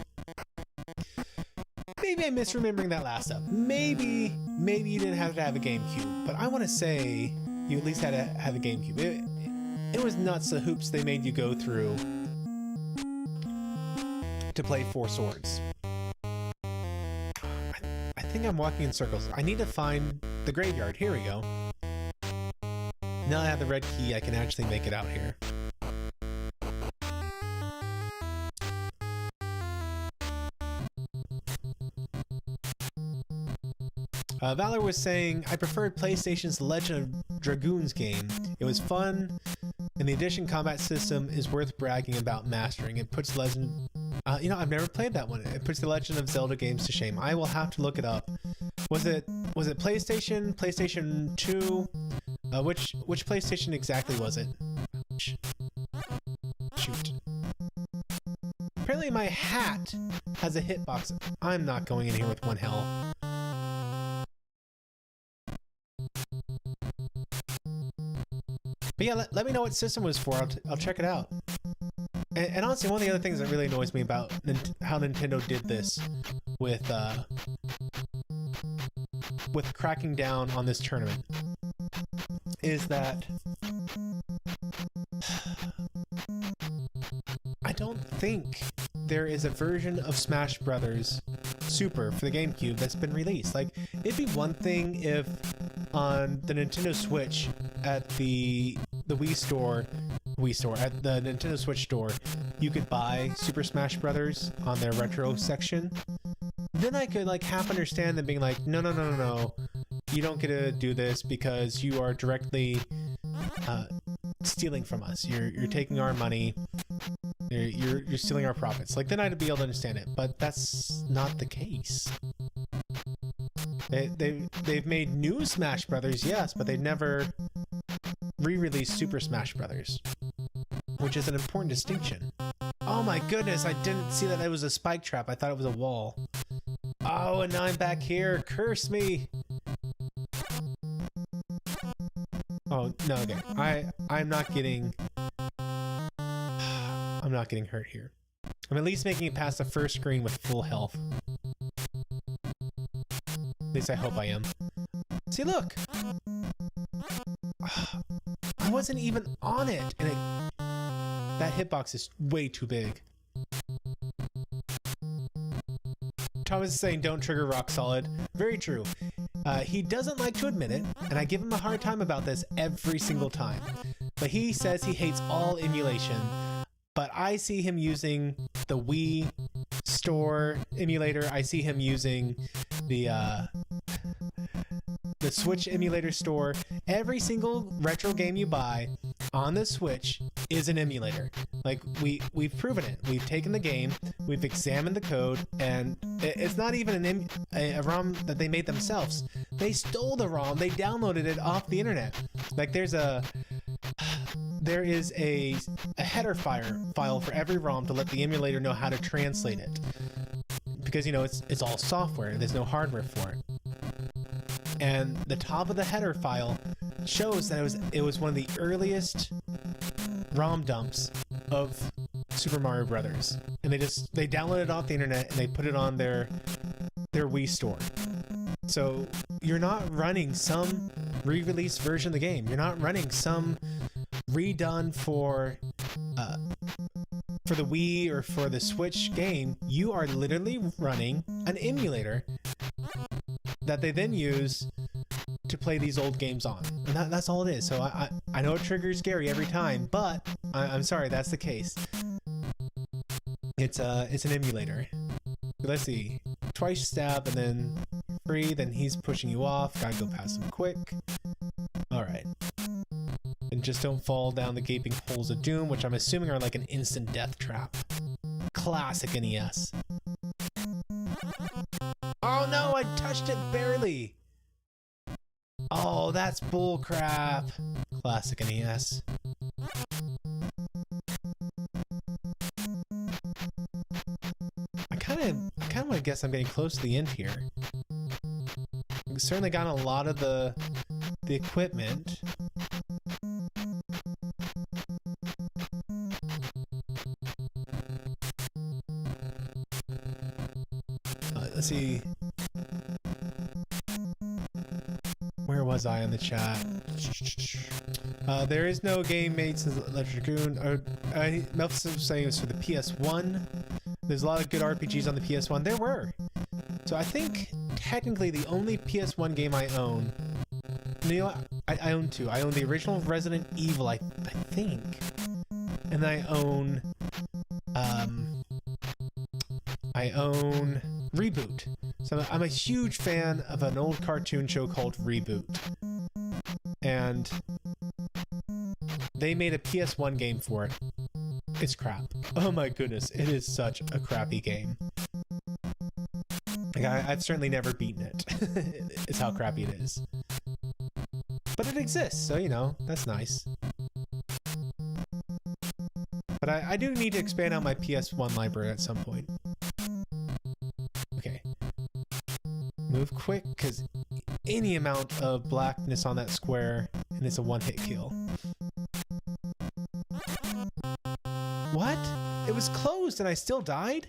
Maybe I'm misremembering that last step. Maybe you didn't have to have a GameCube. But I want to say you at least had to have a GameCube. It was nuts the hoops they made you go through to play 4 swords. I think I'm walking in circles. I need to find the graveyard. Here we go. Now I have the red key, I can actually make it out here. Valor was saying, I preferred PlayStation's Legend of Dragoons game. It was fun, and the Edition combat system is worth bragging about mastering. It puts Legend... you know, I've never played that one. It puts the Legend of Zelda games to shame. I will have to look it up. Was it PlayStation? PlayStation 2? Which PlayStation exactly was it? Shoot. Apparently my hat has a hitbox. I'm not going in here with 1 health. But yeah, let me know what system it was for. I'll check it out. And honestly, one of the other things that really annoys me about how Nintendo did this with cracking down on this tournament is that I don't think there is a version of Smash Brothers Super for the GameCube that's been released. Like, it'd be one thing if on the Nintendo Switch at the Wii store, at the Nintendo Switch store, you could buy Super Smash Brothers on their retro section. Then I could like half understand them being like, no, you don't get to do this because you are directly stealing from us. You're taking our money. You're stealing our profits. Like, then I'd be able to understand it, but that's not the case. They've made new Smash Brothers, yes, but they never re-released Super Smash Brothers, which is an important distinction. Oh my goodness, I didn't see that it was a spike trap. I thought it was a wall. Oh, and now I'm back here. Curse me. Oh, no, okay. I'm not getting hurt here. I'm at least making it past the first screen with full health. At least I hope I am. See, look! I wasn't even on it, and that hitbox is way too big. Thomas is saying don't trigger Rock Solid. Very true. He doesn't like to admit it, and I give him a hard time about this every single time. But he says he hates all emulation. But I see him using the Wii Store emulator. I see him using the the Switch emulator store. Every single retro game you buy on the Switch is an emulator. Like, we've proven it. We've taken the game, we've examined the code, and it's not even a ROM that they made themselves. They stole the ROM, they downloaded it off the internet. Like, there is a header file for every ROM to let the emulator know how to translate it. Because, you know, it's all software, there's no hardware for it. And the top of the header file shows that it was one of the earliest ROM dumps of Super Mario Brothers. And they downloaded it off the internet and they put it on their Wii store. So you're not running some re-released version of the game. You're not running some redone for the Wii or for the Switch game. You are literally running an emulator that they then use to play these old games on. And that's all it is. So I know it triggers Gary every time, but I'm sorry, that's the case. It's an emulator. Let's see. Twice stab and then free, then he's pushing you off. Gotta go past him quick. Alright. And just don't fall down the gaping holes of doom, which I'm assuming are like an instant death trap. Classic NES. Oh no, I touched it barely! Oh, that's bullcrap. Classic NES. I kind of want to guess I'm getting close to the end here. We've certainly got a lot of the equipment. Let's see. Where was I on the chat? There is no game made since Electric Dragoon. Melphus was saying it was for the PS1. There's a lot of good RPGs on the PS1. There were. So I think technically the only PS1 game I own. You know what? I own two. I own the original Resident Evil, I think. And I own Reboot. So I'm a huge fan of an old cartoon show called Reboot. And they made a PS1 game for it. It's crap. Oh my goodness, it is such a crappy game. Like, I've certainly never beaten it. It's how crappy it is. But it exists, so you know, that's nice. But I do need to expand out my PS1 library at some point. Okay. Move quick, because any amount of blackness on that square, and it's a one-hit kill. What? It was closed and I still died?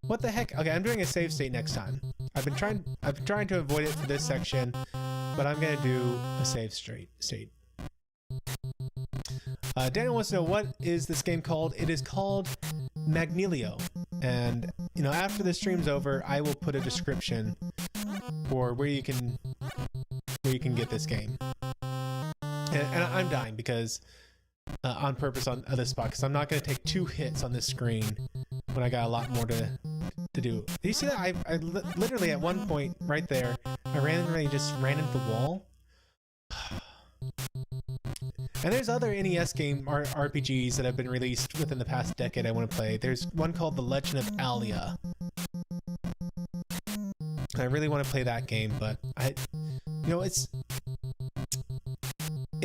What the heck? Okay, I'm doing a save state next time. I've been trying to avoid it for this section, but I'm gonna do a save state. Daniel wants to know, what is this game called? It is called Magnilo. And, you know, after the stream's over, I will put a description for where you can get this game. And I'm dying because on purpose on this spot, because I'm not going to take 2 hits on this screen when I got a lot more to do. Do you see that? I literally at one point right there, I randomly just ran into the wall. And there's other NES game RPGs that have been released within the past decade I want to play. There's one called The Legend of Alia. I really want to play that game, but you know, it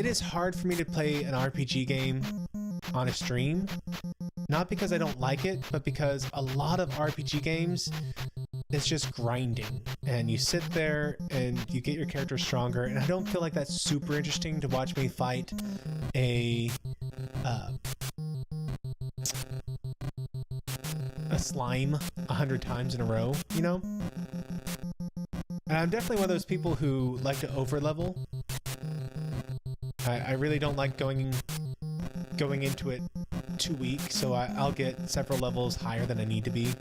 is hard for me to play an RPG game on a stream. Not because I don't like it, but because a lot of RPG games, it's just grinding. And you sit there and you get your character stronger, and I don't feel like that's super interesting to watch me fight a slime 100 times in a row, you know? And I'm definitely one of those people who like to over-level. I really don't like going into it too weak, so I'll get several levels higher than I need to be.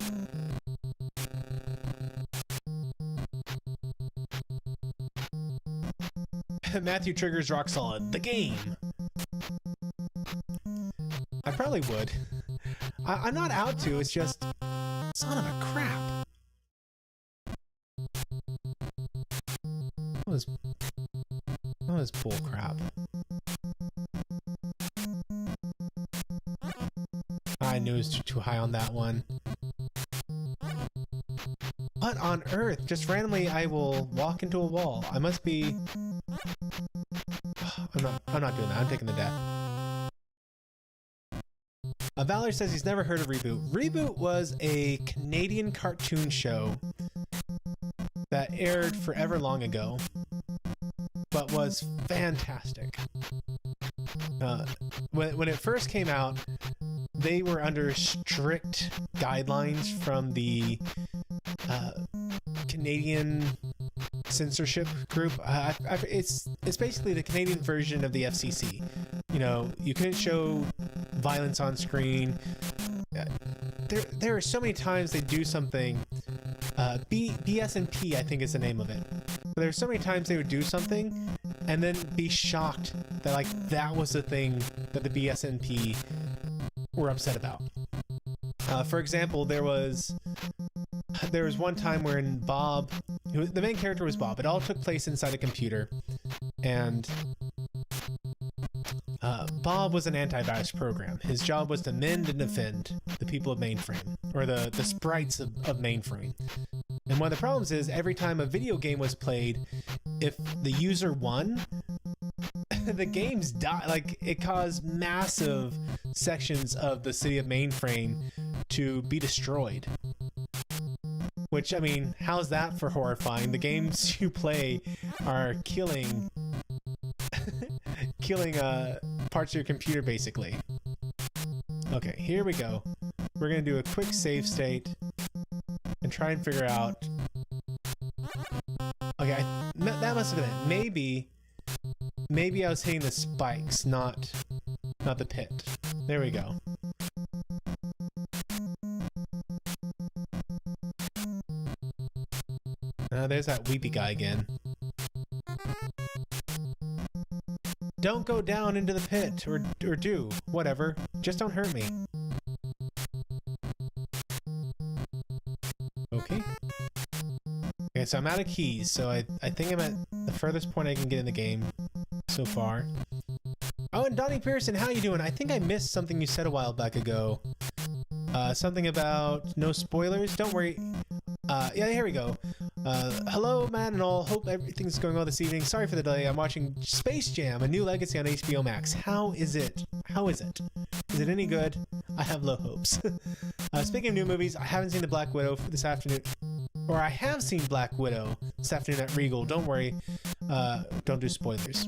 Matthew triggers Rock Solid, the game. I probably would. I'm not out to, it's just son of a crap. What was I knew it was too high on that one. What on earth? Just randomly I will walk into a wall. I must be... I'm not doing that. I'm taking the death. Valor says he's never heard of Reboot. Reboot was a Canadian cartoon show that aired forever long ago, but was fantastic. When it first came out, they were under strict guidelines from the Canadian censorship group. It's basically the Canadian version of the FCC. You know, you couldn't show violence on screen. There are so many times they do something. BSNP, I think is the name of it. But there's so many times they would do something and then be shocked that like that was the thing that the BSNP were upset about. For example, there was one time wherein Bob, the main character was Bob. It all took place inside a computer, and Bob was an antivirus program. His job was to mend and defend the people of mainframe, or the sprites of mainframe. And one of the problems is every time a video game was played, if the user won, the games died. Like, it caused massive sections of the city of mainframe to be destroyed. Which, I mean, how's that for horrifying? The games you play are killing parts of your computer, basically. Okay, here we go. We're gonna do a quick save state and try and figure out. Okay, that must have been it. Maybe I was hitting the spikes, not the pit. There we go. There's that weepy guy again. Don't go down into the pit, or do whatever. Just don't hurt me. Okay. Okay, so I'm out of keys, so I think I'm at the furthest point I can get in the game so far. Oh, and Donnie Pearson, how you doing? I think I missed something you said a while back ago. Something about no spoilers. Don't worry. Yeah, here we go. Hello, man, and all. Hope everything's going well this evening. Sorry for the delay. I'm watching Space Jam: A New Legacy on HBO Max. How is it? Is it any good? I have low hopes. Speaking of new movies, I haven't seen The Black Widow this afternoon. Or I have seen Black Widow this afternoon at Regal. Don't worry. Don't do spoilers.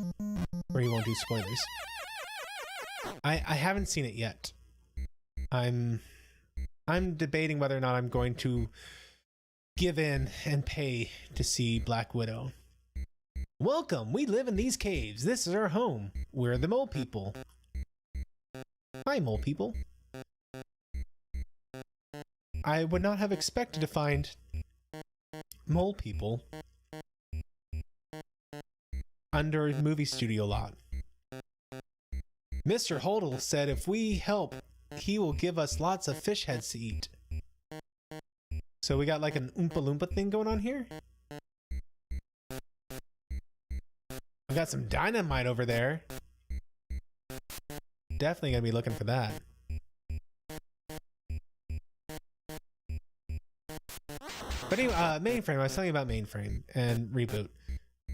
Or you won't do spoilers. I haven't seen it yet. I'm debating whether or not I'm going to give in and pay to see Black Widow. Welcome, we live in these caves. This is our home. We're the mole people. Hi, mole people. I would not have expected to find mole people under a movie studio lot. Mr. Holdle said if we help, he will give us lots of fish heads to eat. So we got like an Oompa Loompa thing going on here. We got some dynamite over there. Definitely gonna be looking for that. But anyway, mainframe. I was telling you about mainframe and reboot.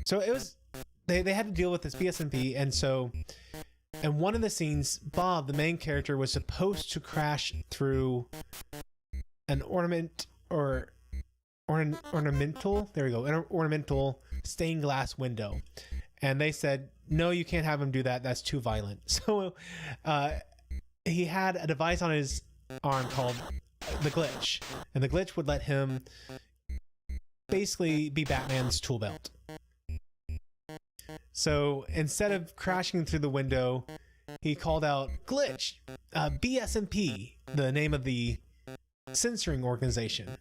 So it was they had to deal with this BSMP, and so in one of the scenes, Bob, the main character, was supposed to crash through an ornamental, there we go, an ornamental stained glass window. And they said, no, you can't have him do that. That's too violent. So he had a device on his arm called the glitch. And the glitch would let him basically be Batman's tool belt. So instead of crashing through the window, he called out glitch, BSMP, the name of the censoring organization.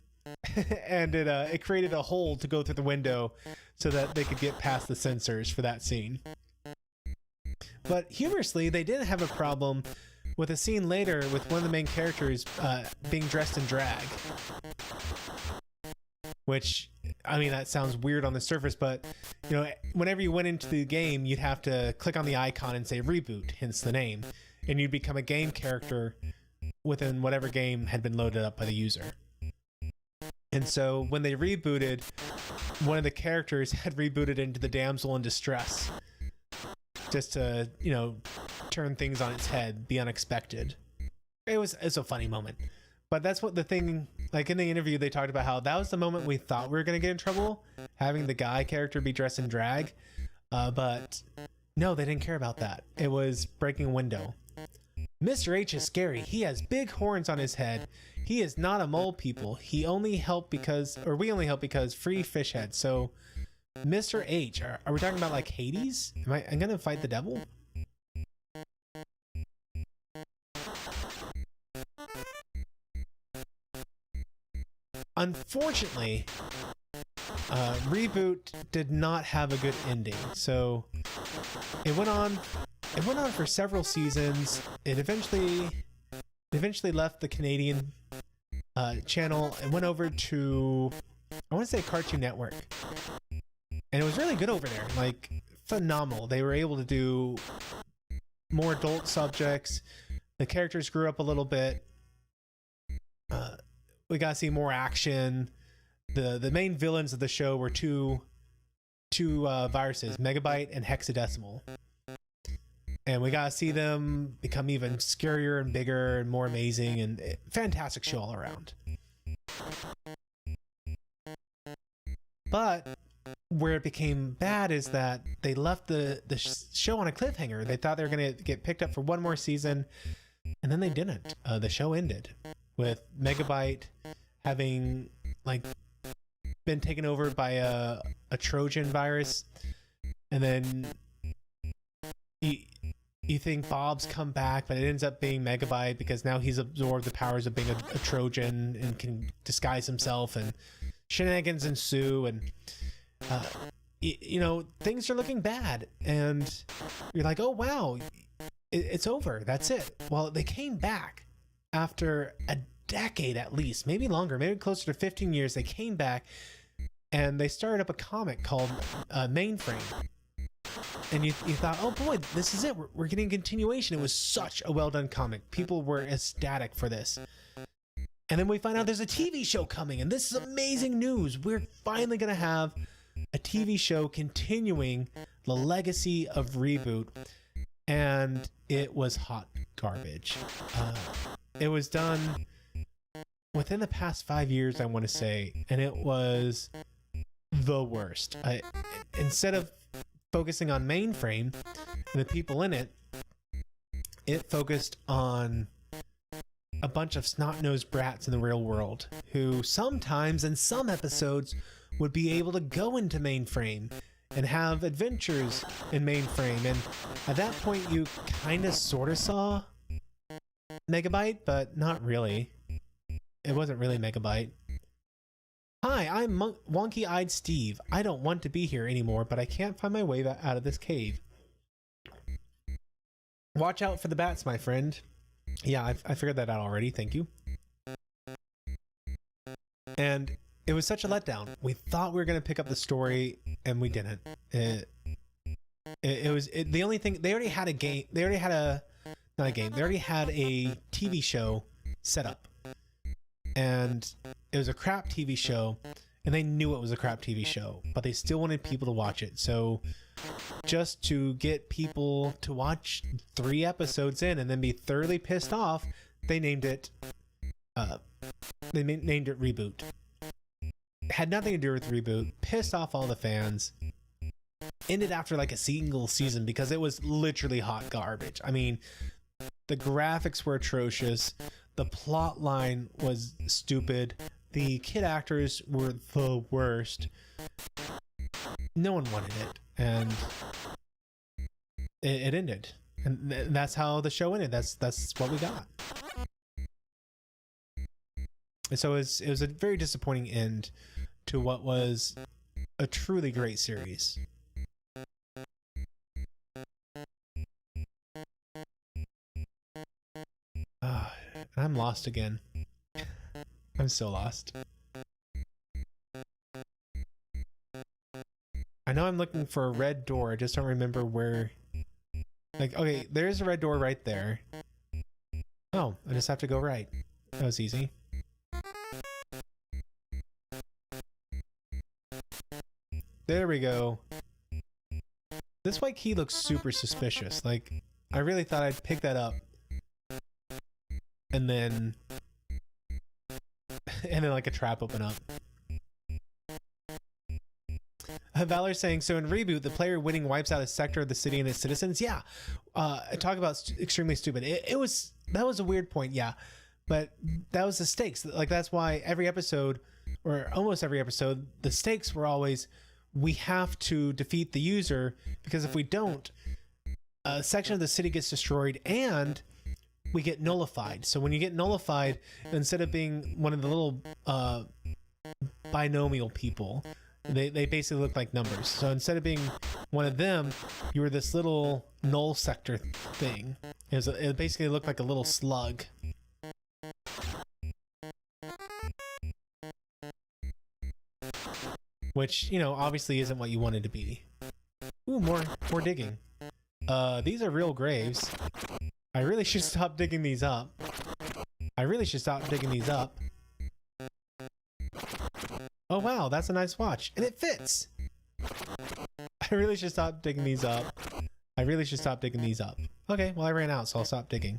And it created a hole to go through the window so that they could get past the censors for that scene. But humorously, they didn't have a problem with a scene later with one of the main characters being dressed in drag. Which, I mean, that sounds weird on the surface, but, you know, whenever you went into the game, you'd have to click on the icon and say reboot, hence the name. And you'd become a game character within whatever game had been loaded up by the user. And so when they rebooted, one of the characters had rebooted into the damsel in distress, just to, you know, turn things on its head, be unexpected. It's a funny moment. But that's what the thing, like in the interview, they talked about how that was the moment we thought we were going to get in trouble, having the guy character be dressed in drag. But no, they didn't care about that. It was breaking a window. Mr. H is scary. He has big horns on his head. He is not a mole people. He only helped because, or we only help because free fish head. So Mr. H, are we talking about like Hades? I'm going to fight the devil? Unfortunately, Reboot did not have a good ending. So it went on for several seasons. It eventually left the Canadian channel and went over to, I want to say, Cartoon Network. And it was really good over there, like phenomenal. They were able to do more adult subjects. The characters grew up a little bit. We got to see more action. The main villains of the show were two viruses, Megabyte and Hexadecimal. And we got to see them become even scarier and bigger and more amazing, and fantastic show all around. But where it became bad is that they left the show on a cliffhanger. They thought they were going to get picked up for one more season, and then they didn't. The show ended with Megabyte having like been taken over by a Trojan virus, and then you think Bob's come back, but it ends up being Megabyte because now he's absorbed the powers of being a Trojan and can disguise himself, and shenanigans ensue, and you know, things are looking bad, and you're like, oh wow, it's over, that's it. Well, they came back after a decade at least, maybe longer, maybe closer to 15 years. They came back and they started up a comic called Mainframe. And you thought, oh boy, this is it. We're getting a continuation. It was such a well done comic. People were ecstatic for this. And then we find out there's a TV show coming, and this is amazing news. We're finally going to have a TV show continuing the legacy of Reboot. And it was hot garbage. It was done within the past 5 years, I want to say, and it was the worst. Instead of focusing on Mainframe and the people in it, it focused on a bunch of snot-nosed brats in the real world who sometimes in some episodes would be able to go into Mainframe and have adventures in Mainframe. And at that point you kind of sort of saw Megabyte, but not really. It wasn't really Megabyte. Hi, I'm Wonky-Eyed Steve. I don't want to be here anymore, but I can't find my way out of this cave. Watch out for the bats, my friend. Yeah, I figured that out already. Thank you. And it was such a letdown. We thought we were going to pick up the story, and we didn't. The only thing, they already had a game. They already had not a game. They already had a TV show set up. And it was a crap TV show, and they knew it was a crap TV show, but they still wanted people to watch it. So just to get people to watch 3 episodes in and then be thoroughly pissed off, they named it Reboot. It had nothing to do with Reboot. Pissed off all the fans. Ended after like a single season because it was literally hot garbage. I mean, the graphics were atrocious. The plot line was stupid. The kid actors were the worst. No one wanted it, and it ended. And that's how the show ended. That's what we got. And so it was a very disappointing end to what was a truly great series. I'm lost again. I'm so lost. I know I'm looking for a red door. I just don't remember where. Like, okay, there's a red door right there. Oh, I just have to go right. That was easy. There we go. This white key looks super suspicious. Like, I really thought I'd pick that up. And then like a trap open up. Valor's saying, so in Reboot, the player winning wipes out a sector of the city and its citizens. Yeah. Talk about extremely stupid. That was a weird point. Yeah. But that was the stakes. Like, that's why every episode, or almost every episode, the stakes were always, we have to defeat the user, because if we don't, a section of the city gets destroyed and we get nullified. So when you get nullified, instead of being one of the little binomial people, they basically look like numbers. So instead of being one of them, you were this little null sector thing. It basically looked like a little slug. Which, you know, obviously isn't what you wanted to be. Ooh, more digging. These are real graves. I really should stop digging these up. Oh wow, that's a nice watch. And it fits! I really should stop digging these up. Okay, well I ran out, so I'll stop digging.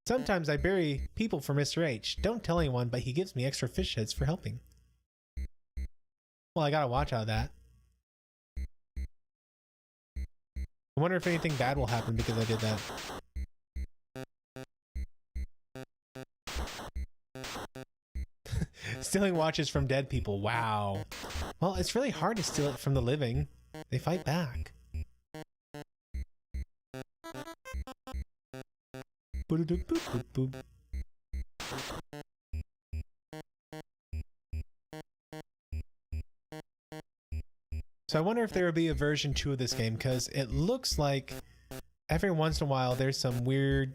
Sometimes I bury people for Mr. H. Don't tell anyone, but he gives me extra fish heads for helping. Well, I got a watch out of that. I wonder if anything bad will happen because I did that. Stealing watches from dead people. Wow. Well, it's really hard to steal it from the living. They fight back. So I wonder if there will be a version 2 of this game, because it looks like every once in a while there's some weird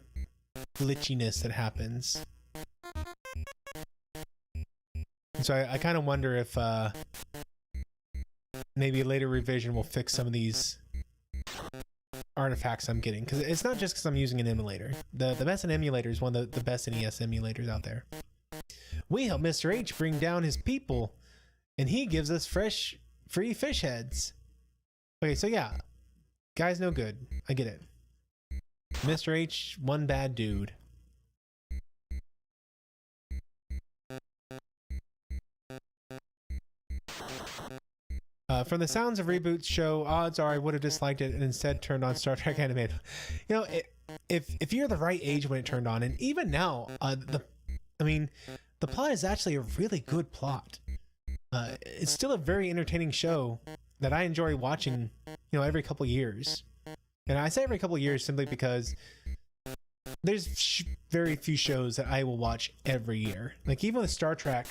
glitchiness that happens. So I kind of wonder if maybe a later revision will fix some of these artifacts I'm getting, because it's not just because I'm using an emulator. The best in emulator is one of the best NES emulators out there. We help Mr. H bring down his people, and he gives us free fish heads. Okay, so yeah, guy's no good. I get it. Mr. H, one bad dude. From the sounds of Reboot's show, odds are I would have disliked it and instead turned on Star Trek Animated. You know, if you're the right age when it turned on, and even now, the plot is actually a really good plot. It's still a very entertaining show that I enjoy watching, you know, every couple years. And I say every couple years simply because there's very few shows that I will watch every year. Like even with Star Trek,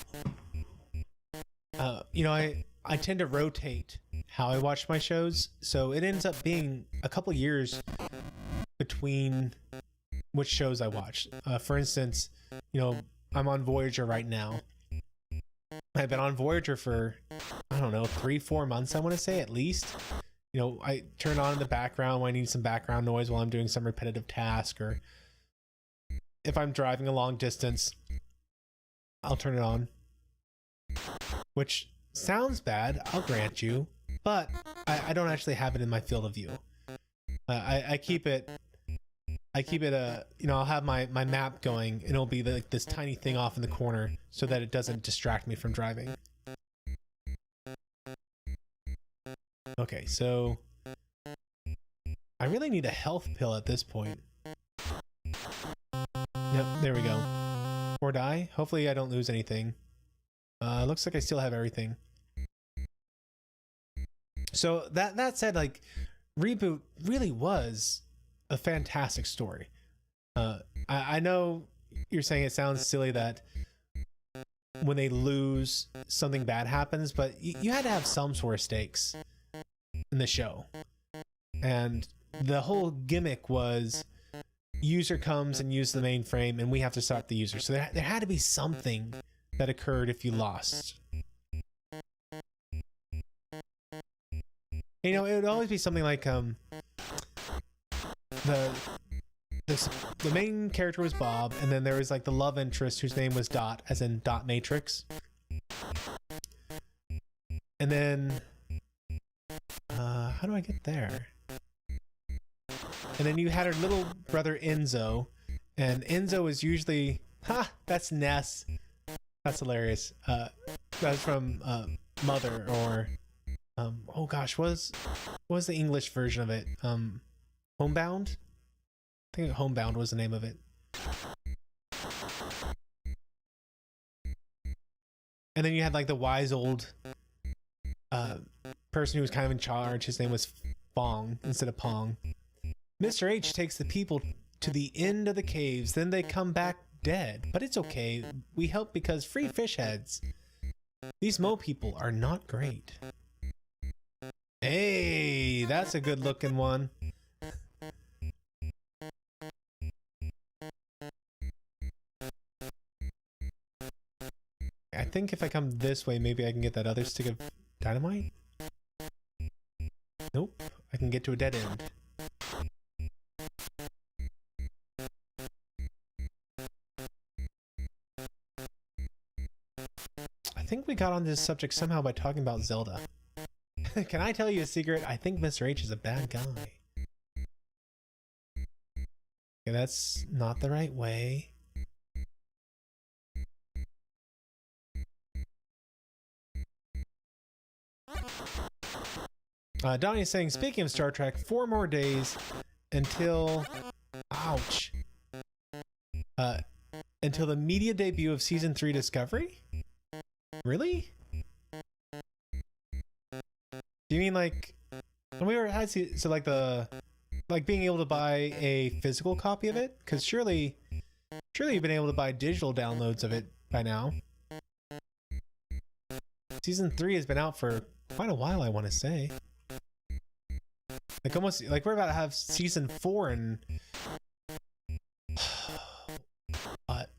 you know, I tend to rotate how I watch my shows, so it ends up being a couple years between which shows I watch. For instance, you know, I'm on Voyager right now. I've been on Voyager for, I don't know, 3-4 months, I want to say, at least. You know, I turn on in the background when I need some background noise while I'm doing some repetitive task, or if I'm driving a long distance, I'll turn it on. Which sounds bad, I'll grant you, but I don't actually have it in my field of view. I keep it, you know, I'll have my map going, and it'll be like this tiny thing off in the corner so that it doesn't distract me from driving. Okay, so I really need a health pill at this point. Yep, there we go. Or die. Hopefully I don't lose anything. Looks like I still have everything. So that said, like, Reboot really was a fantastic story. I know you're saying it sounds silly that when they lose, something bad happens, but you had to have some sort of stakes in the show. And the whole gimmick was user comes and uses the mainframe, and we have to stop the user. So there had to be something that occurred if you lost. You know, it would always be something like the the main character was Bob, and then there was like the love interest whose name was Dot, as in Dot Matrix. And then how do I get there? And then you had her little brother Enzo, and Enzo is usually that's Ness. That's hilarious. That's from Mother, or oh gosh, what was the English version of it? Homebound? I think Homebound was the name of it. And then you had like the wise old person who was kind of in charge. His name was Fong instead of Pong. Mr. H takes the people to the end of the caves, then they come back dead. But it's okay. We help because free fish heads. These Mo people are not great. Hey, that's a good looking one. I think if I come this way, maybe I can get that other stick of dynamite. Nope, I can get to a dead end. I think we got on this subject somehow by talking about Zelda. Can I tell you a secret? I think Mr. H is a bad guy. Okay, that's not the right way. Donnie is saying, speaking of Star Trek, 4 more days until... Ouch. Until the media debut of Season 3 Discovery? Really? Do you mean like... We already had... So like the... Like being able to buy a physical copy of it? Because surely you've been able to buy digital downloads of it by now. Season 3 has been out for quite a while, I want to say. Like almost... Like we're about to have Season 4 and...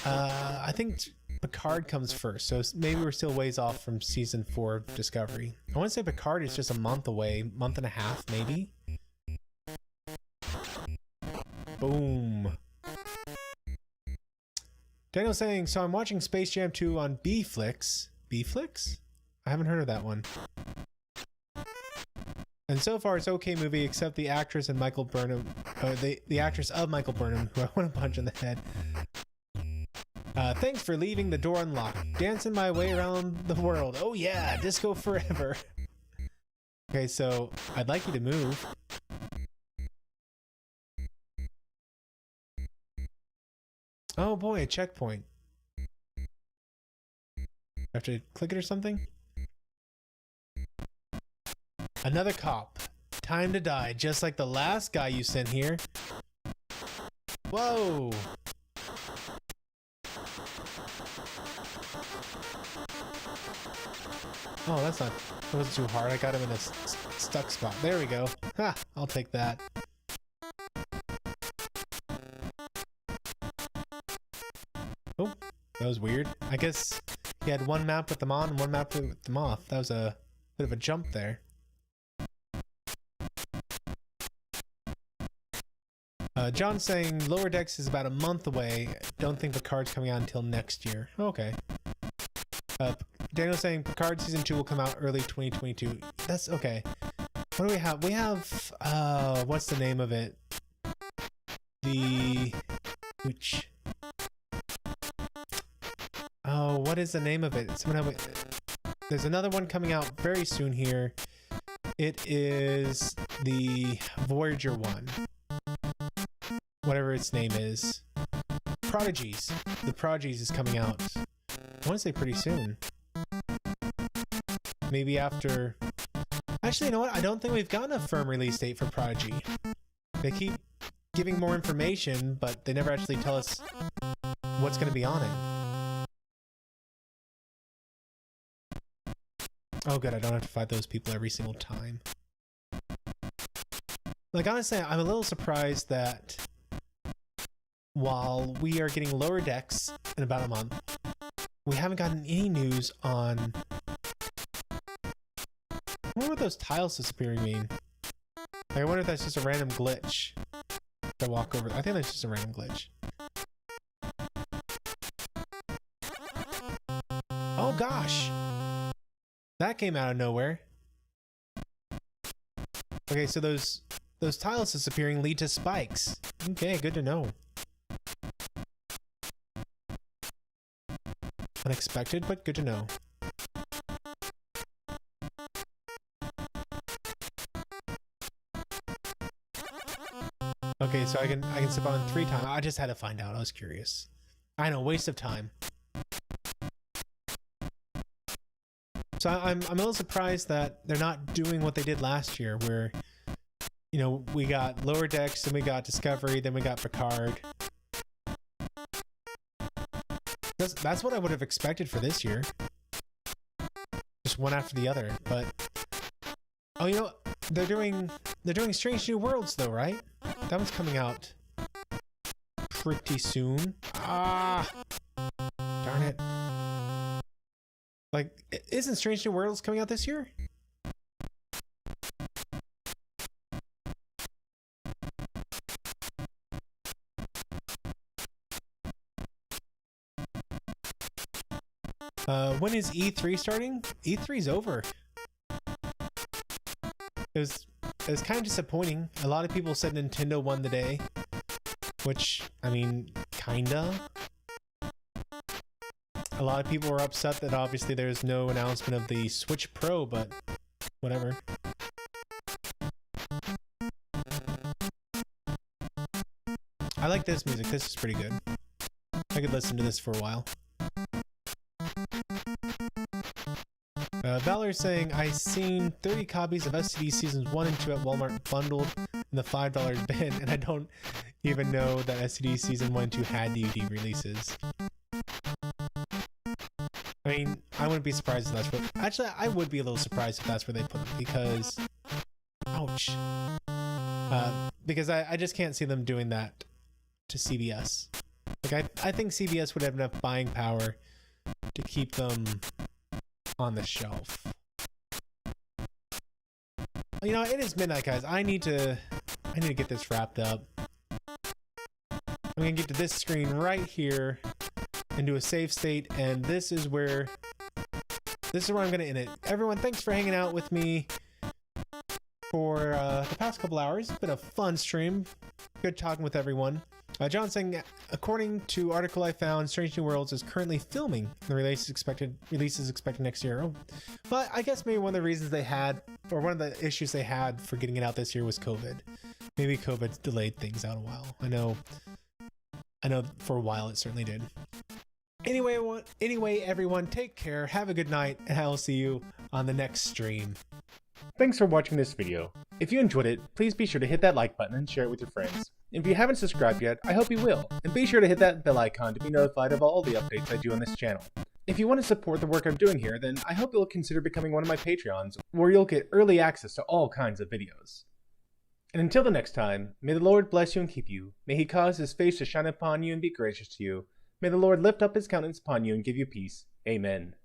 I think Picard comes first, so maybe we're still ways off from Season 4 of Discovery. I want to say Picard is just a month away, month and a half, maybe? Boom. Daniel saying, so I'm watching Space Jam 2 on B-Flix. B-Flix? I haven't heard of that one. And so far it's okay movie, except the actress and Michael Burnham, the actress of Michael Burnham, who I want to punch in the head. Thanks for leaving the door unlocked. Dancing my way around the world. Oh yeah, disco forever. Okay, so I'd like you to move. Oh boy, a checkpoint. Have to click it or something? Another cop. Time to die, just like the last guy you sent here. Whoa! Oh, that wasn't too hard. I got him in a stuck spot. There we go. Ha! I'll take that. Oh, that was weird. I guess he had one map with them on and one map with them off. That was a bit of a jump there. John's saying Lower Decks is about a month away. Don't think Picard's coming out until next year. Okay. Daniel's saying Picard Season 2 will come out early 2022. That's okay. What do we have? We have, what's the name of it? Ooch. Oh, what is the name of it? There's another one coming out very soon here. It is the Voyager one. Whatever its name is. Prodigies. The Prodigies is coming out, I want to say pretty soon. Maybe after... Actually, you know what? I don't think we've gotten a firm release date for Prodigy. They keep giving more information, but they never actually tell us what's going to be on it. Oh good, I don't have to fight those people every single time. Like honestly, I'm a little surprised that while we are getting Lower Decks in about a month, we haven't gotten any news on... I wonder what those tiles disappearing mean. Like, I wonder if that's just a random glitch. To walk over. I think that's just a random glitch. Oh gosh, that came out of nowhere. Okay, so those tiles disappearing lead to spikes. Okay, good to know. Unexpected, but good to know. Okay, so I can zip on 3 times. I just had to find out. I was curious. I know, waste of time. So I'm a little surprised that they're not doing what they did last year, where, you know, we got Lower Decks, then we got Discovery, then we got Picard. That's what I would have expected for this year. Just one after the other. But oh, you know, they're doing Strange New Worlds though, right? That one's coming out pretty soon. Ah, darn it. Like, isn't Strange New Worlds coming out this year? When is E3 starting? E3's over. It was kind of disappointing. A lot of people said Nintendo won the day, which, I mean, kinda. A lot of people were upset that obviously there's no announcement of the Switch Pro, but whatever. I like this music. This is pretty good. I could listen to this for a while. Valor's saying, I seen 30 copies of SCD Seasons 1 and 2 at Walmart bundled in the $5 bin, and I don't even know that SCD Season 1 and 2 had DVD releases. I mean, I wouldn't be surprised if that's what... Actually, I would be a little surprised if that's where they put them, because... Ouch. Because I just can't see them doing that to CBS. Like, I think CBS would have enough buying power to keep them on the shelf. You know, it is midnight, guys. I need to get this wrapped up. I'm gonna get to this screen right here and do a save state, and this is where I'm gonna end it. Everyone, thanks for hanging out with me for the past couple hours. It's been a fun stream. Good talking with everyone. John saying, according to article I found, Strange New Worlds is currently filming. The release is expected next year. Oh, but I guess maybe one of the reasons they had, or one of the issues they had for getting it out this year was COVID. Maybe COVID delayed things out a while. I know for a while it certainly did. Anyway, everyone, take care, have a good night, and I'll see you on the next stream. Thanks for watching this video. If you enjoyed it, please be sure to hit that like button and share it with your friends. If you haven't subscribed yet, I hope you will, and be sure to hit that bell icon to be notified of all the updates I do on this channel. If you want to support the work I'm doing here, then I hope you'll consider becoming one of my Patreons, where you'll get early access to all kinds of videos. And until the next time, may the Lord bless you and keep you. May he cause his face to shine upon you and be gracious to you. May the Lord lift up his countenance upon you and give you peace. Amen.